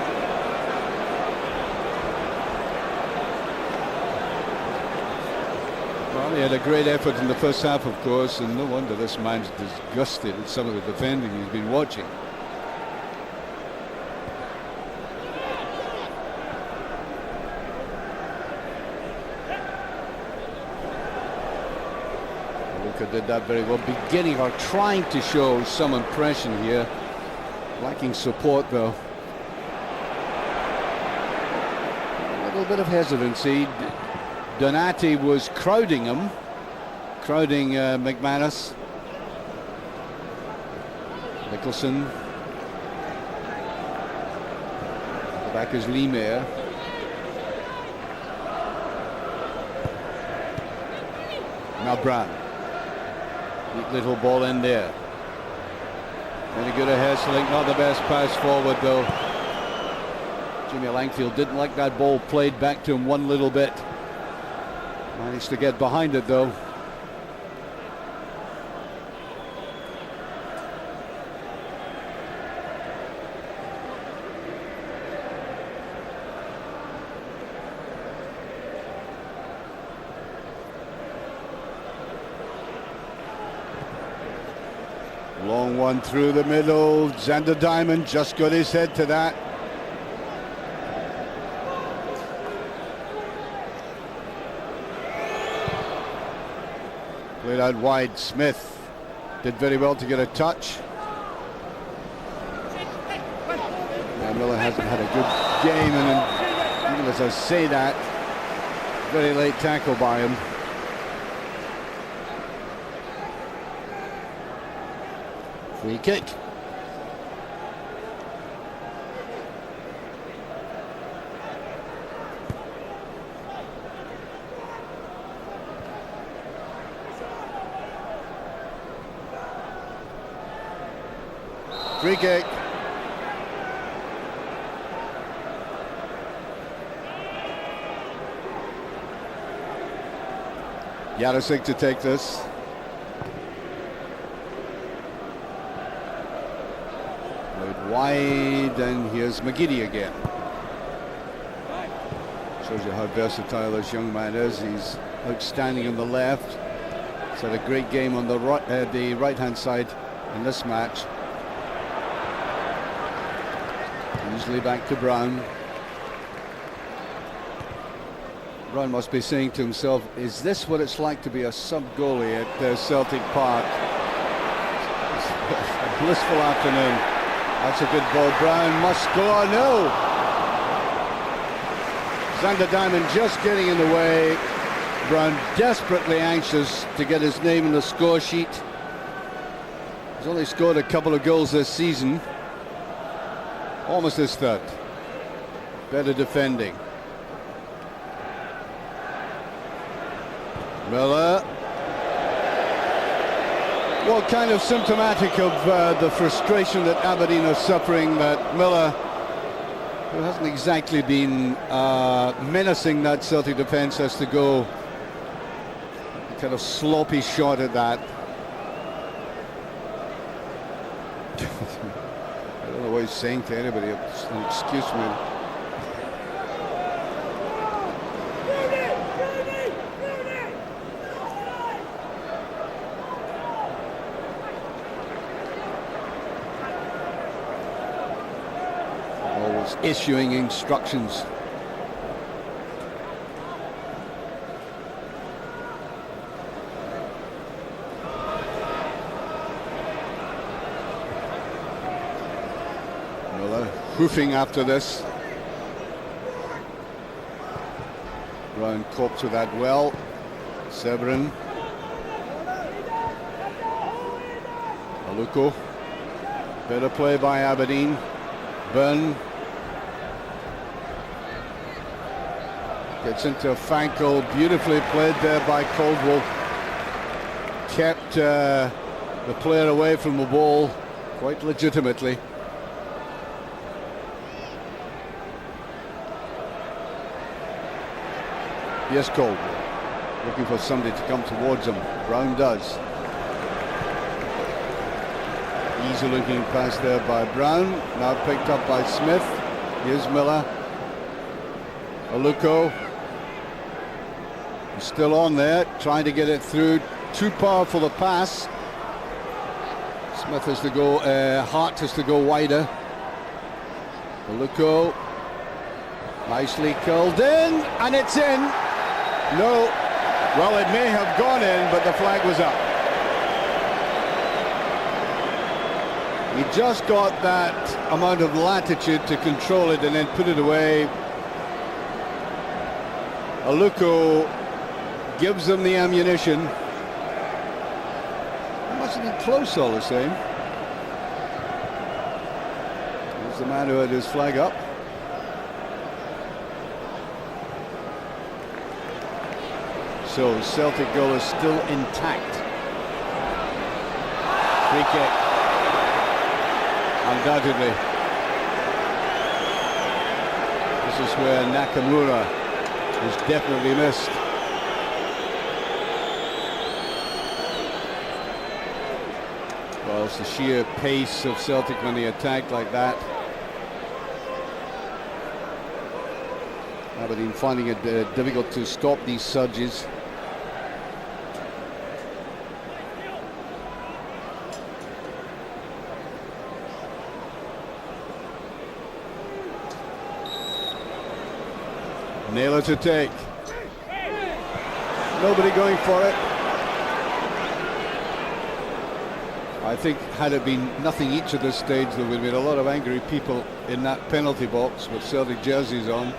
Well, he had a great effort in the first half, of course, and no wonder this man's disgusted at some of the defending he's been watching. Luka did that very well, beginning or trying to show some impression here. Lacking support, though. A little bit of hesitancy. Donati was crowding him, crowding McManus. Nicholson. The back is Lemaire. Now Brown. Neat little ball in there. Very good at Hesselink, not the best pass forward though. Jimmy Langfield didn't like that ball played back to him one little bit. Managed to get behind it though. Long one through the middle. Xander Diamond just got his head to that. Played out wide. Smith did very well to get a touch. Yeah, Miller hasn't had a good game, and even as I say that, very late tackle by him. Free kick. Free kick. Jarosik to take this. Wide, and here's McGeady again. Shows you how versatile this young man is. He's outstanding on the left. He's had a great game on the right-hand side in this match. Usually back to Brown. Brown must be saying to himself, is this what it's like to be a sub-goalie at Celtic Park? It's a blissful afternoon. That's a good ball. Brown must score. No! Xander Diamond just getting in the way. Brown desperately anxious to get his name in the score sheet. He's only scored a couple of goals this season. Almost his third. Better defending. Miller. Well, kind of symptomatic of the frustration that Aberdeen are suffering, that Miller, who hasn't exactly been menacing that Celtic defence, has to go a kind of sloppy shot at that. I don't know what he's saying to anybody. Excuse me. Always issuing instructions. Hoofing after this. Brown coped to that well. Severin. Aluko. Better play by Aberdeen. Byrne. Gets into Fankel. Beautifully played there by Caldwell. Kept the player away from the ball quite legitimately. Yes, Caldwell looking for somebody to come towards him. Brown does. Easy looking pass there by Brown. Now picked up by Smith. Here's Miller. Aluko. He's still on there, trying to get it through. Too powerful a pass. Smith has to go, Hart has to go wider. Aluko. Nicely curled in, and it's in. No, well, it may have gone in, but the flag was up. He just got that amount of latitude to control it and then put it away. Aluko gives them the ammunition. It must have been close all the same. There's the man who had his flag up. So Celtic goal is still intact. Free kick. Undoubtedly. This is where Nakamura is definitely missed. Well, it's the sheer pace of Celtic when they attack like that. Aberdeen finding it difficult to stop these surges. Naylor to take. Nobody going for it. I think had it been nothing each at this stage, there would have been a lot of angry people in that penalty box with Celtic jerseys on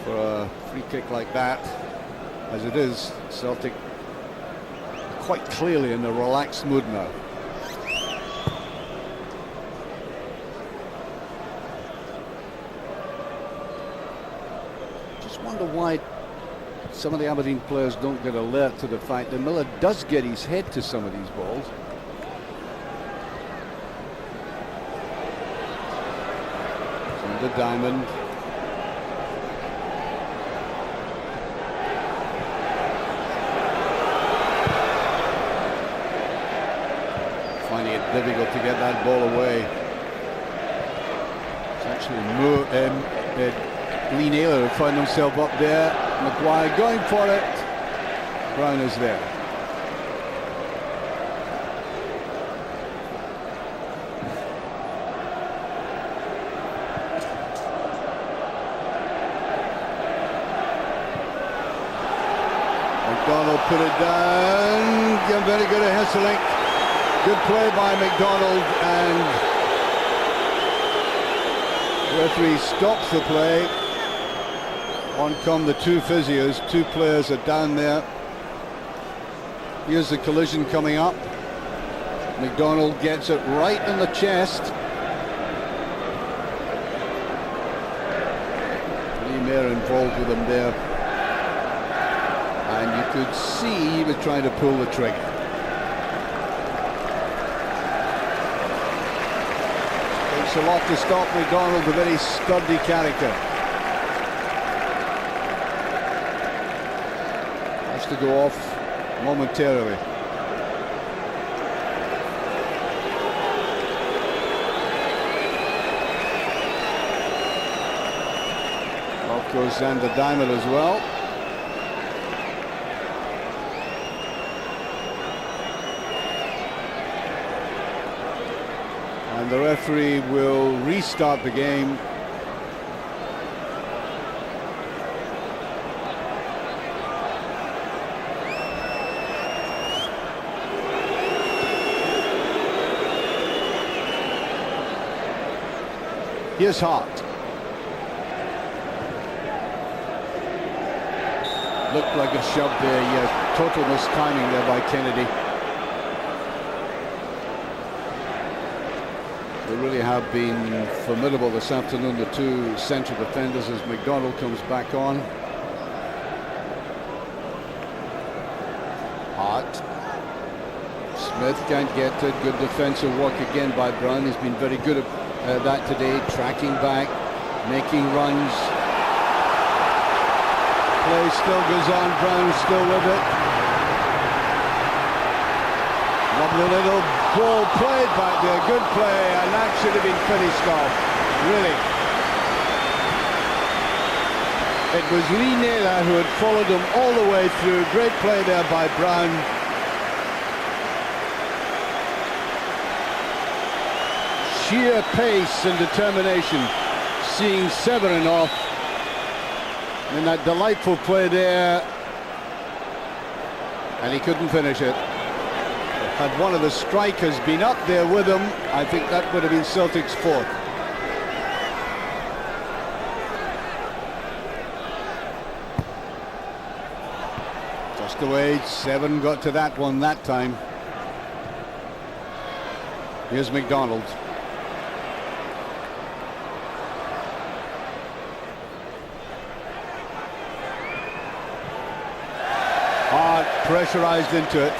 for a free kick like that. As it is, Celtic quite clearly in a relaxed mood now. Wonder why some of the Aberdeen players don't get alert to the fact that Miller does get his head to some of these balls. Under Diamond. Finding it difficult to get that ball away. It's actually Lee Naylor who found himself up there. Maguire going for it. Brown is there. McDonald put it down. Yeah, very good at Hesselink. Good play by McDonald, and the referee stops the play. On come the two physios. Two players are down there. Here's the collision coming up. McDonald gets it right in the chest. Mayor involved with him there, and you could see he was trying to pull the trigger. Takes a lot to stop McDonald, a very sturdy character. Has to go off momentarily. Goes down the diamond as well. And the referee will restart the game. Here's Hart. Looked like a shove there, yeah. Total mistiming there by Kennedy. They really have been formidable this afternoon, the two central defenders, as McDonald comes back on. Hart. Smith can't get it. Good defensive work again by Brown. He's been very good at that today, tracking back, making runs. Play still goes on, Brown still with it. Lovely little ball played back there, good play, and that should have been finished off, really. It was Lee Naylor who had followed him all the way through. Great play there by Brown. Sheer pace and determination, seeing Severin off. And that delightful play there, and he couldn't finish it. Had one of the strikers been up there with him, I think that would have been Celtic's fourth. Just away, Seven got to that one that time. Here's McDonald. Pressurized into it.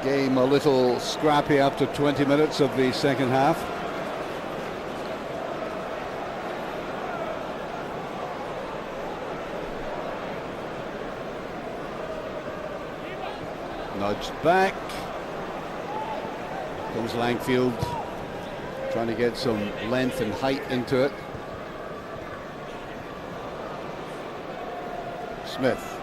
Game a little scrappy after 20 minutes of the second half. Nudged back. Comes Langfield, trying to get some length and height into it. Smith.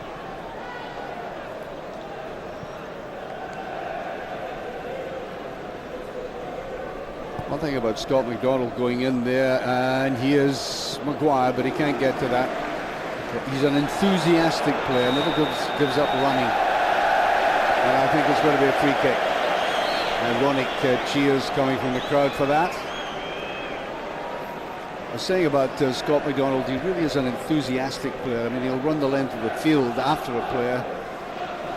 One thing about Scott McDonald going in there, and here's Maguire, but he can't get to that. He's an enthusiastic player, never gives up running. And I think it's going to be a free kick. Ironic cheers coming from the crowd for that. I was saying about Scott McDonald, he really is an enthusiastic player. I mean, he'll run the length of the field after a player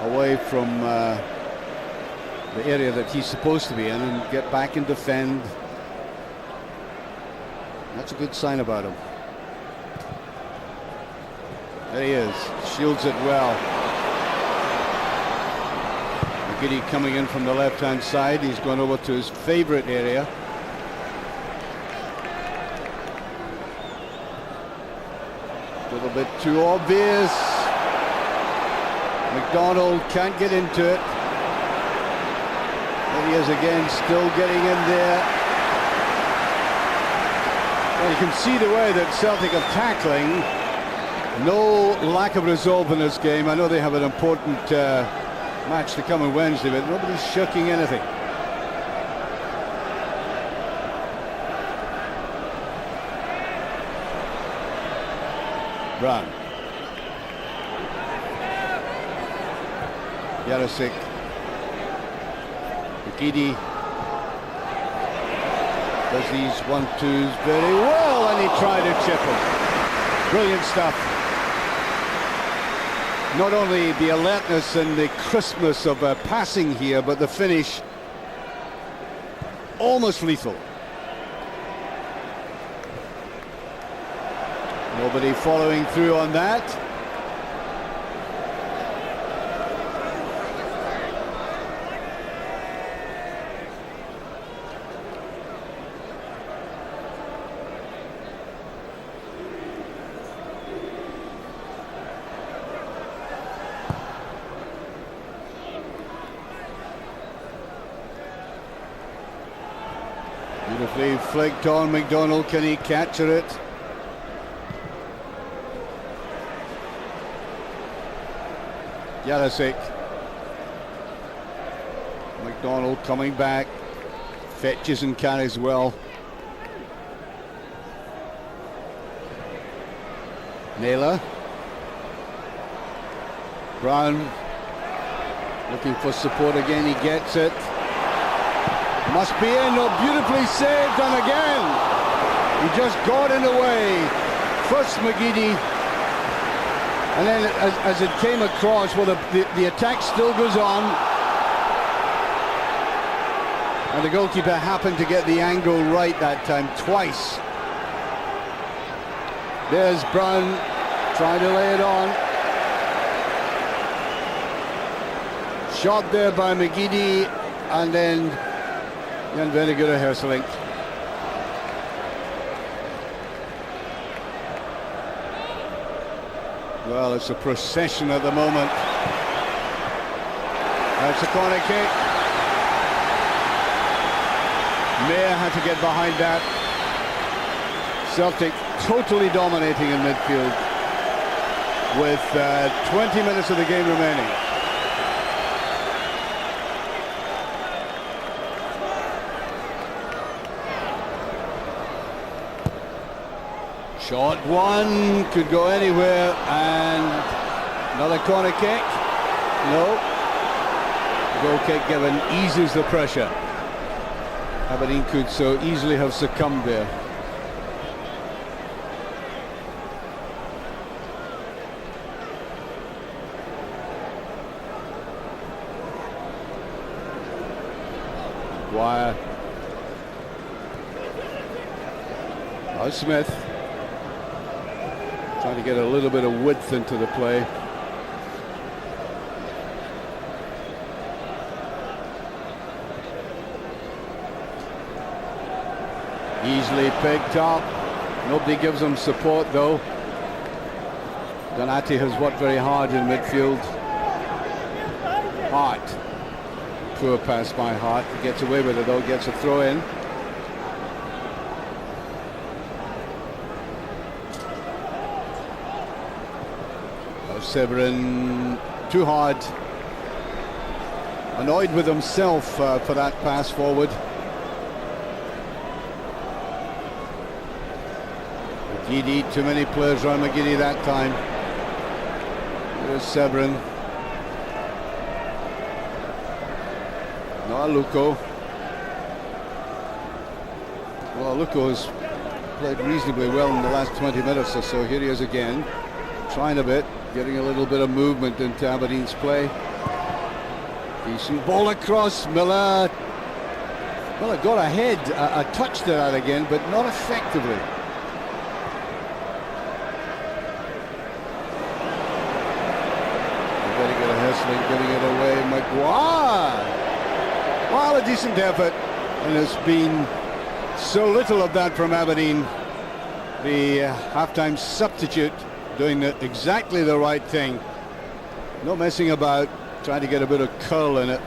away from the area that he's supposed to be in and get back and defend. That's a good sign about him. There he is, shields it well. McGiddy coming in from the left-hand side. He's gone over to his favourite area. A little bit too obvious. McDonald can't get into it. There he is again, still getting in there. Well, you can see the way that Celtic are tackling. No lack of resolve in this game. I know they have an important match to come on Wednesday, but nobody's shirking anything. Brown. Jarosik. McGeady does these 1-2s very well, and he tried to chip him. Brilliant stuff. Not only the alertness and the crispness of passing here, but the finish almost lethal. Nobody following through on that. Beautifully flicked on McDonald. Can he capture it? Jarosik. McDonald coming back. Fetches and carries well. Naylor. Brown looking for support again. He gets it. Must be in. Oh, beautifully saved, and again he just got in the way. First McGeady, and then as it came across, well, the attack still goes on, and the goalkeeper happened to get the angle right that time twice. There's Brown trying to lay it on. Shot there by McGeady, and then very good at Herseling. Well, it's a procession at the moment. That's a corner kick. Mayer had to get behind that. Celtic totally dominating in midfield with 20 minutes of the game remaining. Shot one, could go anywhere, and another corner kick. No. Goal kick given eases the pressure. Aberdeen could so easily have succumbed there. Dwyer. Now Smith. Trying to get a little bit of width into the play. Easily picked up. Nobody gives him support though. Donati has worked very hard in midfield. Hart. Poor pass by Hart. He gets away with it though, gets a throw in. Severin too hard, annoyed with himself for that pass forward. McGeady, too many players around McGeady that time. There's Severin. Now Aluko. Well, Aluko has played reasonably well in the last 20 minutes or so. Here he is again, trying a bit. Getting a little bit of movement into Aberdeen's play. Decent ball across. Miller got ahead, a touch to that again, but not effectively. Very good at Herseling, getting it away. Maguire. Well, a decent effort, and there's been so little of that from Aberdeen. The half-time substitute doing exactly the right thing. No messing about, trying to get a bit of curl in it.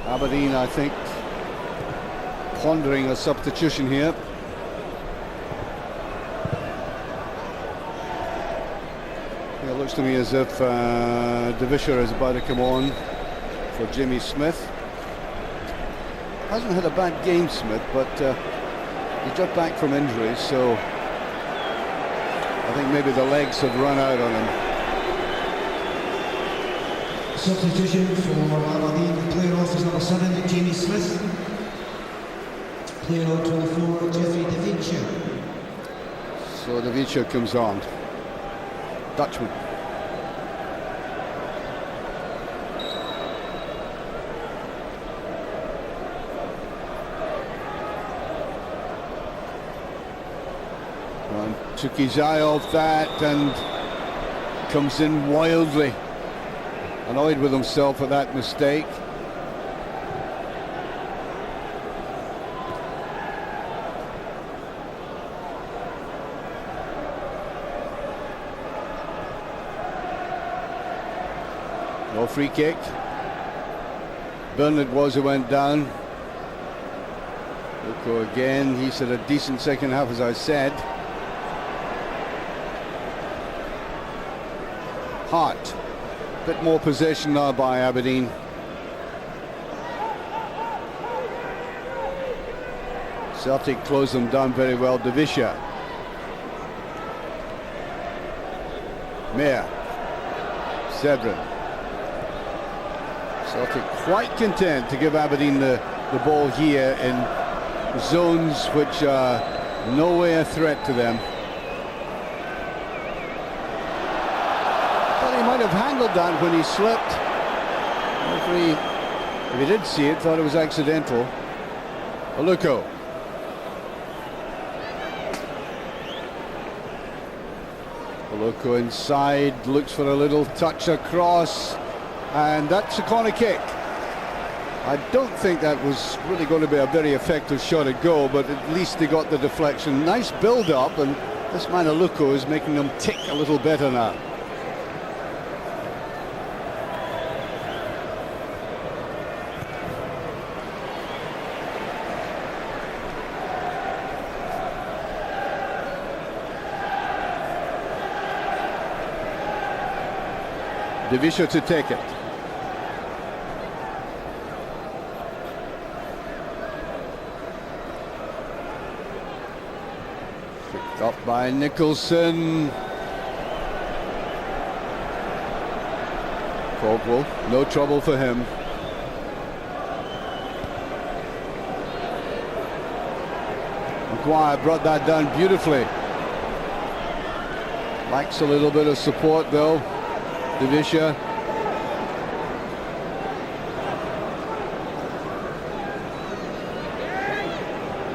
Aberdeen, I think, pondering a substitution here. It looks to me as if De Vischer is about to come on. for Jimmy Smith. Hasn't had a bad game, Smith, but he's just back from injury, so I think maybe the legs have run out on him. Substitution for Aberdeen, player off is number 7, Jamie Smith. Player on 24, Jeffrey Davincia. So Davincia comes on. Dutchman. And took his eye off that and comes in wildly. Annoyed with himself at that mistake. No free kick. Bernard was who went down. Luko again. He's had a decent second half, as I said. Hart. Bit more possession now by Aberdeen. Celtic closed them down very well. Davicia. Mayer. Zebrin. Celtic quite content to give Aberdeen the ball here in zones which are no way a threat to them. He might have handled that when he slipped. If he did see it, thought it was accidental. Aluko. Aluko inside, looks for a little touch across, and that's a corner kick. I don't think that was really going to be a very effective shot at goal, but at least they got the deflection. Nice build-up, and this man Aluko is making them tick a little better now. Davicia to take it. Picked up by Nicholson. Caldwell, no trouble for him. Maguire brought that down beautifully. Lacks a little bit of support though. Davicia.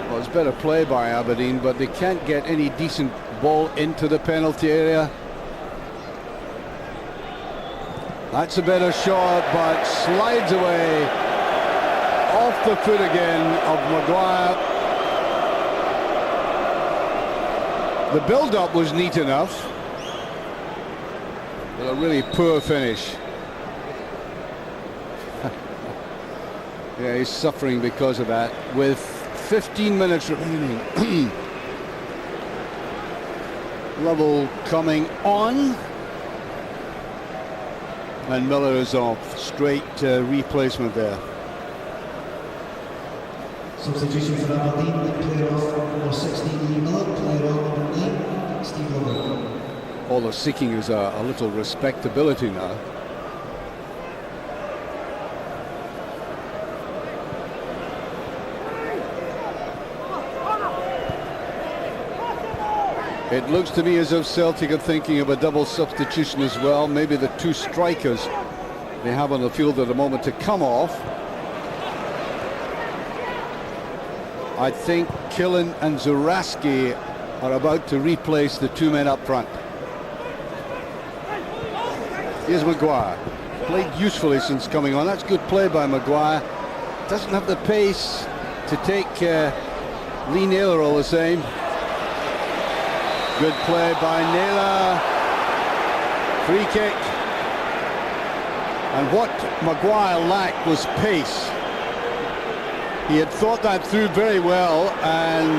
Well, it's better play by Aberdeen, but they can't get any decent ball into the penalty area. That's a better shot, but slides away off the foot again of Maguire. The build-up was neat enough. A really poor finish. Yeah, he's suffering because of that. With 15 minutes remaining. Level coming on. And Miller is off. Straight replacement there. Substitution for Aberdeen. Player off number 16, Miller. Player on number 9, Steve Lover. All they're seeking is a little respectability now. It looks to me as if Celtic are thinking of a double substitution as well. Maybe the two strikers they have on the field at the moment to come off. I think Killen and Zuraski are about to replace the two men up front. Here's Maguire. Played usefully since coming on. That's good play by Maguire. Doesn't have the pace to take Lee Naylor all the same. Good play by Naylor. Free kick. And what Maguire lacked was pace. He had thought that through very well, and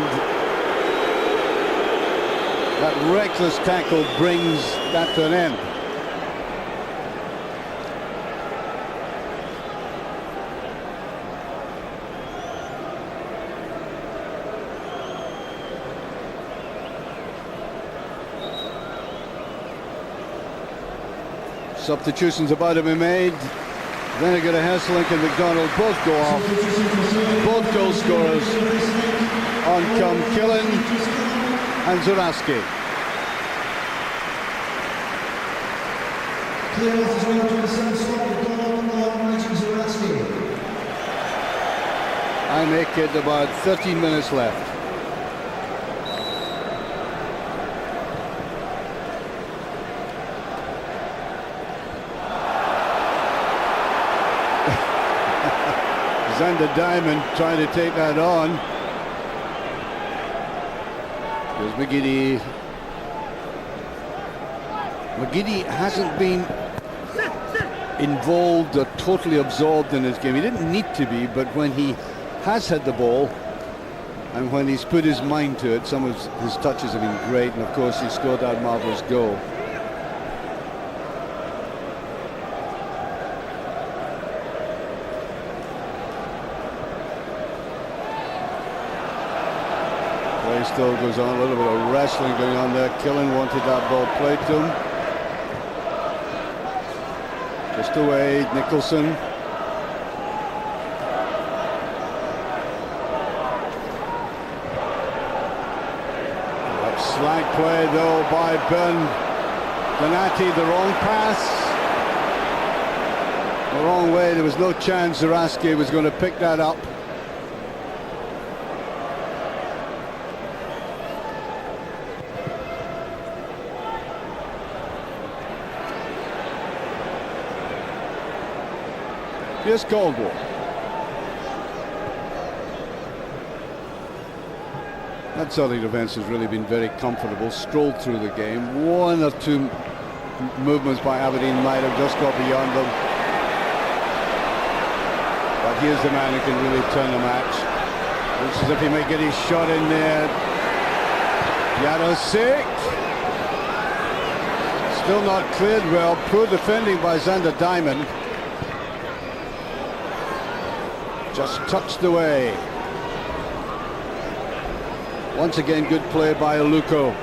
that reckless tackle brings that to an end. Substitutions about to be made. Vinegar, Hesselink and McDonald both go off. Both goal scorers. On come Killen and Zuraski. I make it about 13 minutes left. Zander Diamond trying to take that on. Because McGeady hasn't been involved or totally absorbed in his game. He didn't need to be, but when he has had the ball and when he's put his mind to it, some of his touches have been great, and of course he scored that marvellous goal. Play still goes on, a little bit of wrestling going on there. Killen wanted that ball played to him. Just away, Nicholson. Slight play though by Ben Donati, the wrong pass. The wrong way, there was no chance Zuraski was going to pick that up. Here's Caldwell. That Celtic defence has really been very comfortable, strolled through the game. One or two movements by Aberdeen might have just got beyond them. But here's the man who can really turn the match. Looks as if he may get his shot in there. Jarosik. Still not cleared well. Poor defending by Zander Diamond. Just touched away. Once again, good play by Aluko.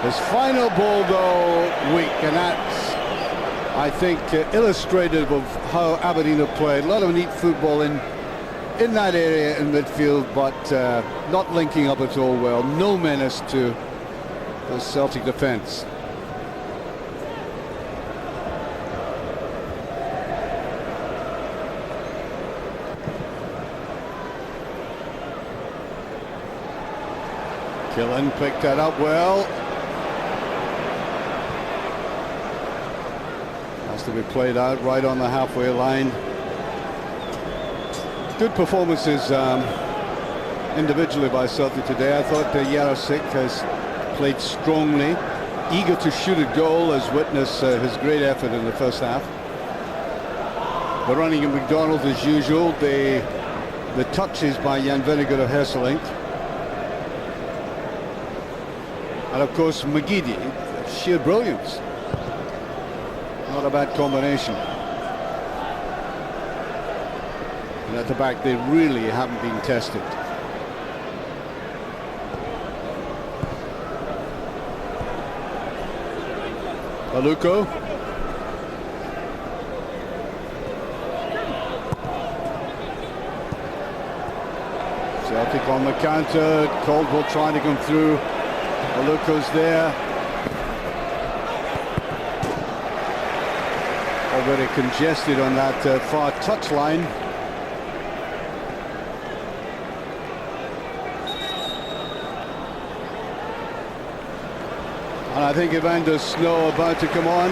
His final ball, though, weak, and that's, I think, illustrative of how Aberdeen have played. A lot of neat football in that area in midfield, but not linking up at all well. No menace to the Celtic defence. Killen picked that up well. Has to be played out right on the halfway line. Good performances individually by Celtic today. I thought Jarosik has played strongly, eager to shoot a goal, as witness his great effort in the first half. The running of McDonald as usual. The touches by Jan Vinegar of Hesselink. And of course McGeady, sheer brilliance. Not a bad combination. And at the back they really haven't been tested. Aluko. Celtic on the counter, Caldwell trying to come through. Aluko's there. Already congested on that far touch line. And I think Evander Snow about to come on.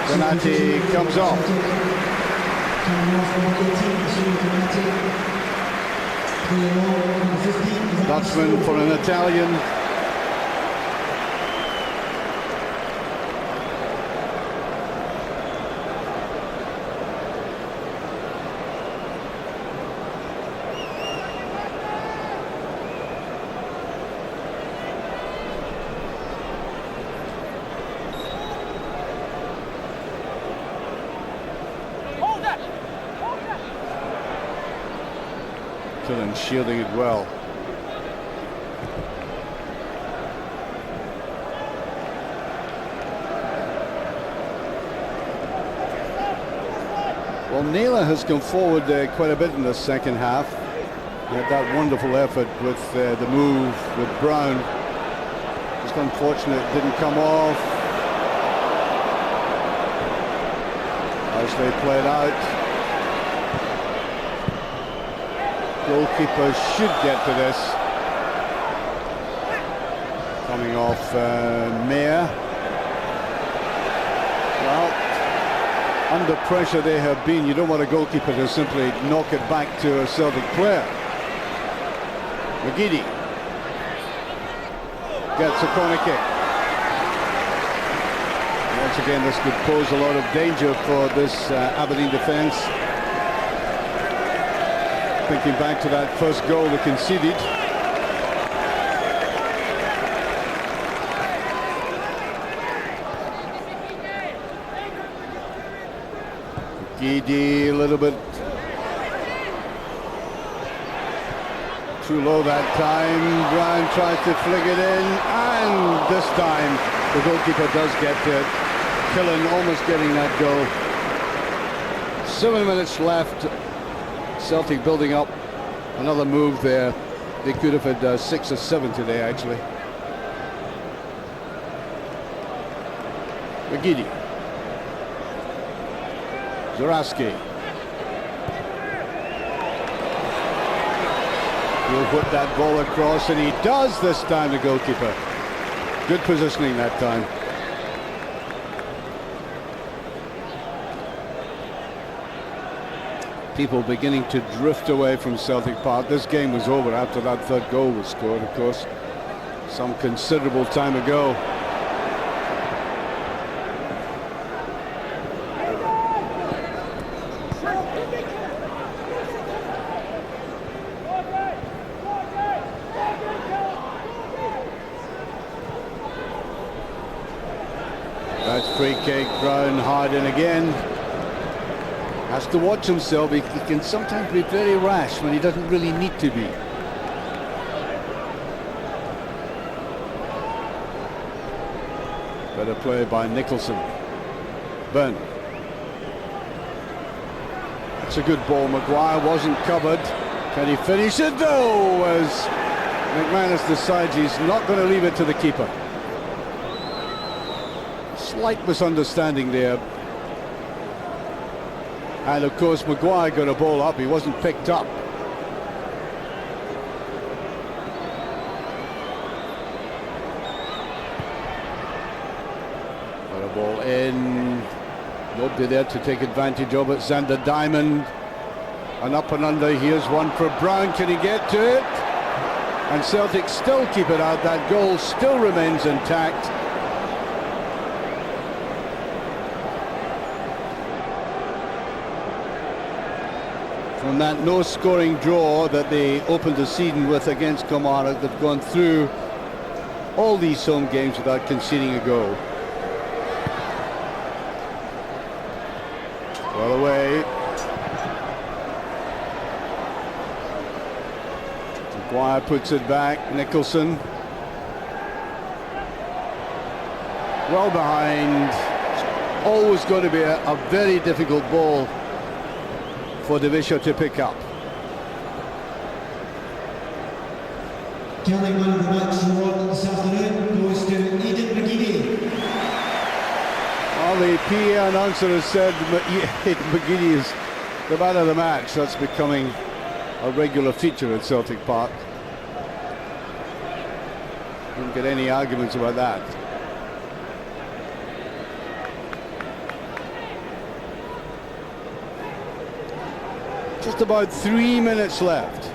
Donati comes off. Dutchman for an Italian. Killen shielding it well. Well, Naylor has come forward quite a bit in the second half. He had that wonderful effort with the move with Brown. Just unfortunate it didn't come off. As they played out. Goalkeeper should get to this. Coming off Mayer. Well, under pressure they have been. You don't want a goalkeeper to simply knock it back to a Celtic player. McGeady gets a corner kick. Once again, this could pose a lot of danger for this Aberdeen defence. Thinking back to that first goal they conceded. McGeady a little bit too low that time. Brown tries to flick it in, and this time the goalkeeper does get to it. Killen almost getting that goal. 7 minutes left. Celtic building up another move there. They could have had 6 or 7 today, actually. McGeady. Zaraski. He'll put that ball across, and he does this time, the goalkeeper. Good positioning that time. People beginning to drift away from Celtic Park. This game was over after that third goal was scored, of course, some considerable time ago. That's free kick. Brown hard in again. Has to watch himself. He can sometimes be very rash when he doesn't really need to be. Better play by Nicholson. Byrne. That's a good ball. Maguire wasn't covered. Can he finish it? No, as McManus decides he's not going to leave it to the keeper. Slight misunderstanding there. And of course Maguire got a ball up, he wasn't picked up. Got a ball in, nobody there to take advantage of it. Xander Diamond, an up and under, here's one for Brown, can he get to it? And Celtic still keep it out, that goal still remains intact. From that no-scoring draw that they opened the season with against Kilmarnock, they've gone through all these home games without conceding a goal. Well away. Maguire puts it back. Nicholson. Well behind. It's always going to be a very difficult ball for De Vischer to pick up. Kelly, man of the match award this afternoon goes to Eden McGeady. Well, the PA announcer has said McGeady is the man of the match. That's becoming a regular feature at Celtic Park. Don't get any arguments about that. Just about 3 minutes left.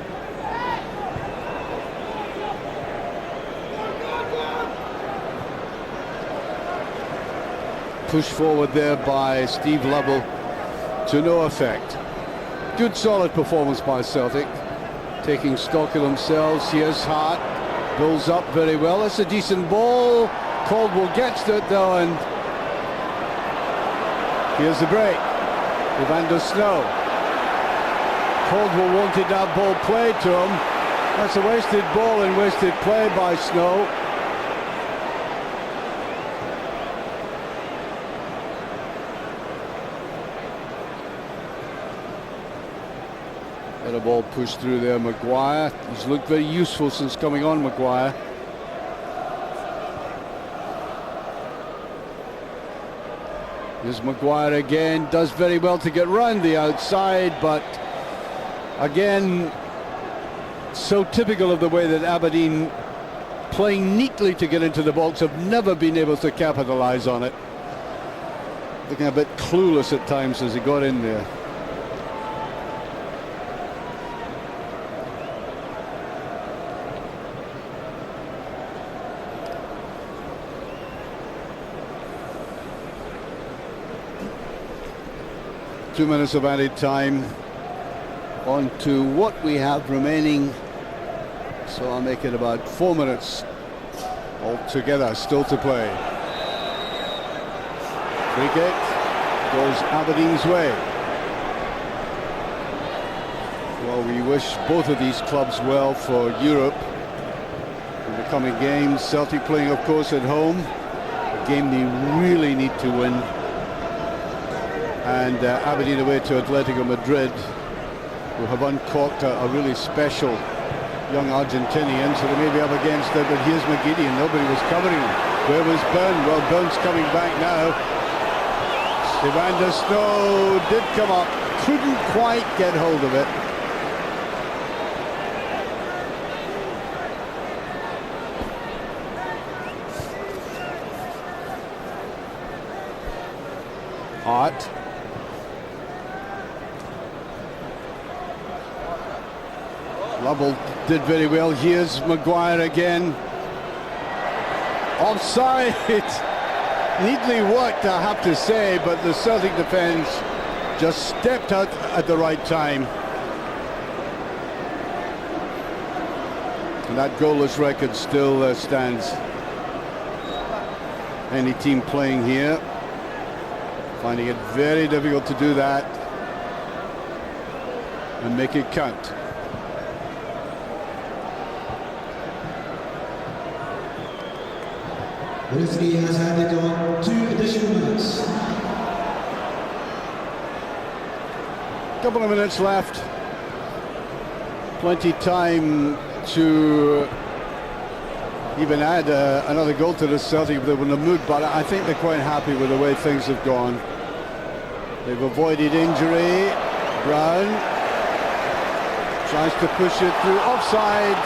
Push forward there by Steve Lovell to no effect. Good solid performance by Celtic, taking stock of themselves. Here's Hart, builds up very well. That's a decent ball. Caldwell gets to it though, and here's the break. Evander Snow. Caldwell wanted that ball played to him. That's a wasted ball and wasted play by Snow. Got a ball pushed through there, Maguire. He's looked very useful since coming on, Maguire. Here's Maguire again, does very well to get round the outside, but again, so typical of the way that Aberdeen, playing neatly to get into the box, have never been able to capitalise on it. Looking a bit clueless at times as he got in there. Two minutes of added time. On to what we have remaining. So I'll make it about 4 minutes altogether still to play. Free kick goes Aberdeen's way. Well, we wish both of these clubs well for Europe in the coming games. Celtic playing, of course, at home, a game they really need to win. And Aberdeen away to Atletico Madrid, who have uncorked a really special young Argentinian, so they may be up against it. But here's McGeady, and nobody was covering him. Where was Byrne? Well, Byrne's coming back now. Evander Snow did come up, couldn't quite get hold of it. Hart. Lovell did very well. Here's Maguire again. Offside. Neatly worked, I have to say, but the Celtic defence just stepped out at the right time. And that goalless record still stands. Any team playing here finding it very difficult to do that and make it count. The referee has added on 2 additional minutes. Couple of minutes left. Plenty time to even add another goal to the Celtic if they were in the mood, but I think they're quite happy with the way things have gone. They've avoided injury. Brown tries to push it through. Offside.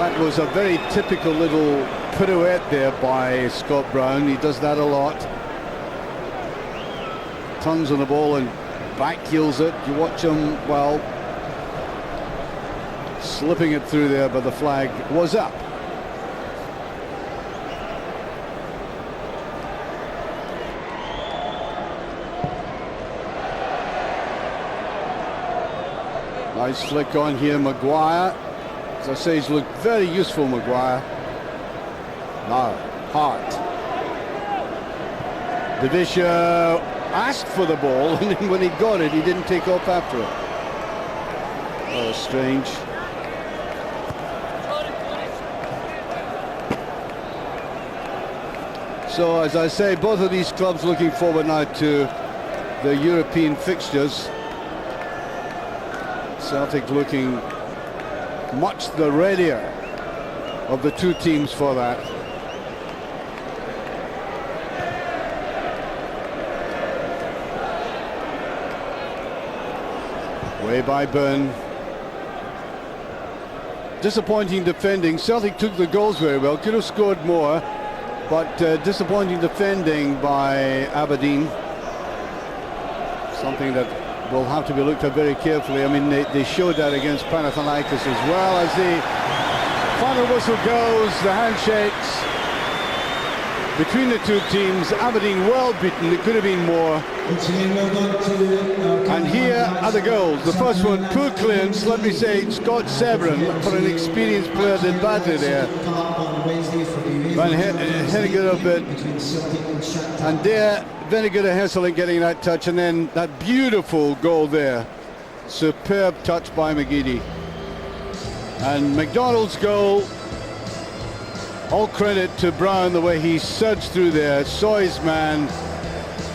That was a very typical little pirouette there by Scott Brown. He does that a lot. Turns on the ball and back heels it. You watch him, well, slipping it through there, but the flag was up. Nice flick on here, Maguire. As I say, he's looked very useful, Maguire. Now, Hart. Divisha asked for the ball, and then when he got it, he didn't take off after it. Oh, strange. So, as I say, both of these clubs looking forward now to the European fixtures. Celtic looking much the readier of the two teams for that. Way by Byrne. Disappointing defending. Celtic took the goals very well, could have scored more, but disappointing defending by Aberdeen. Something that will have to be looked at very carefully. I mean, they showed that against Panathinaikos as well. As the final whistle goes, the handshakes between the two teams. Aberdeen well beaten, it could have been more. And here are the goals. The first one, poor clearance, let me say, Scott Severin, for an experienced player, did badly there. Van Henniger a bit, and there, very good at Hesselink getting that touch, and then that beautiful goal there. Superb touch by McGeady. And McDonald's goal, all credit to Brown, the way he surged through there, saw his man,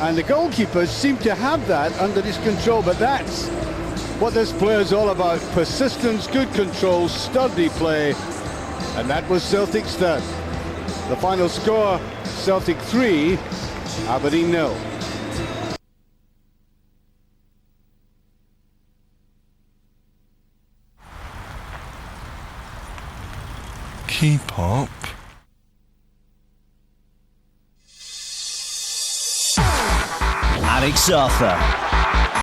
And the goalkeepers seem to have that under his control, but that's what this player is all about. Persistence, good control, sturdy play. And that was Celtic's third. The final score, Celtic 3, Aberdeen 0. Keep up. Alex Arthur.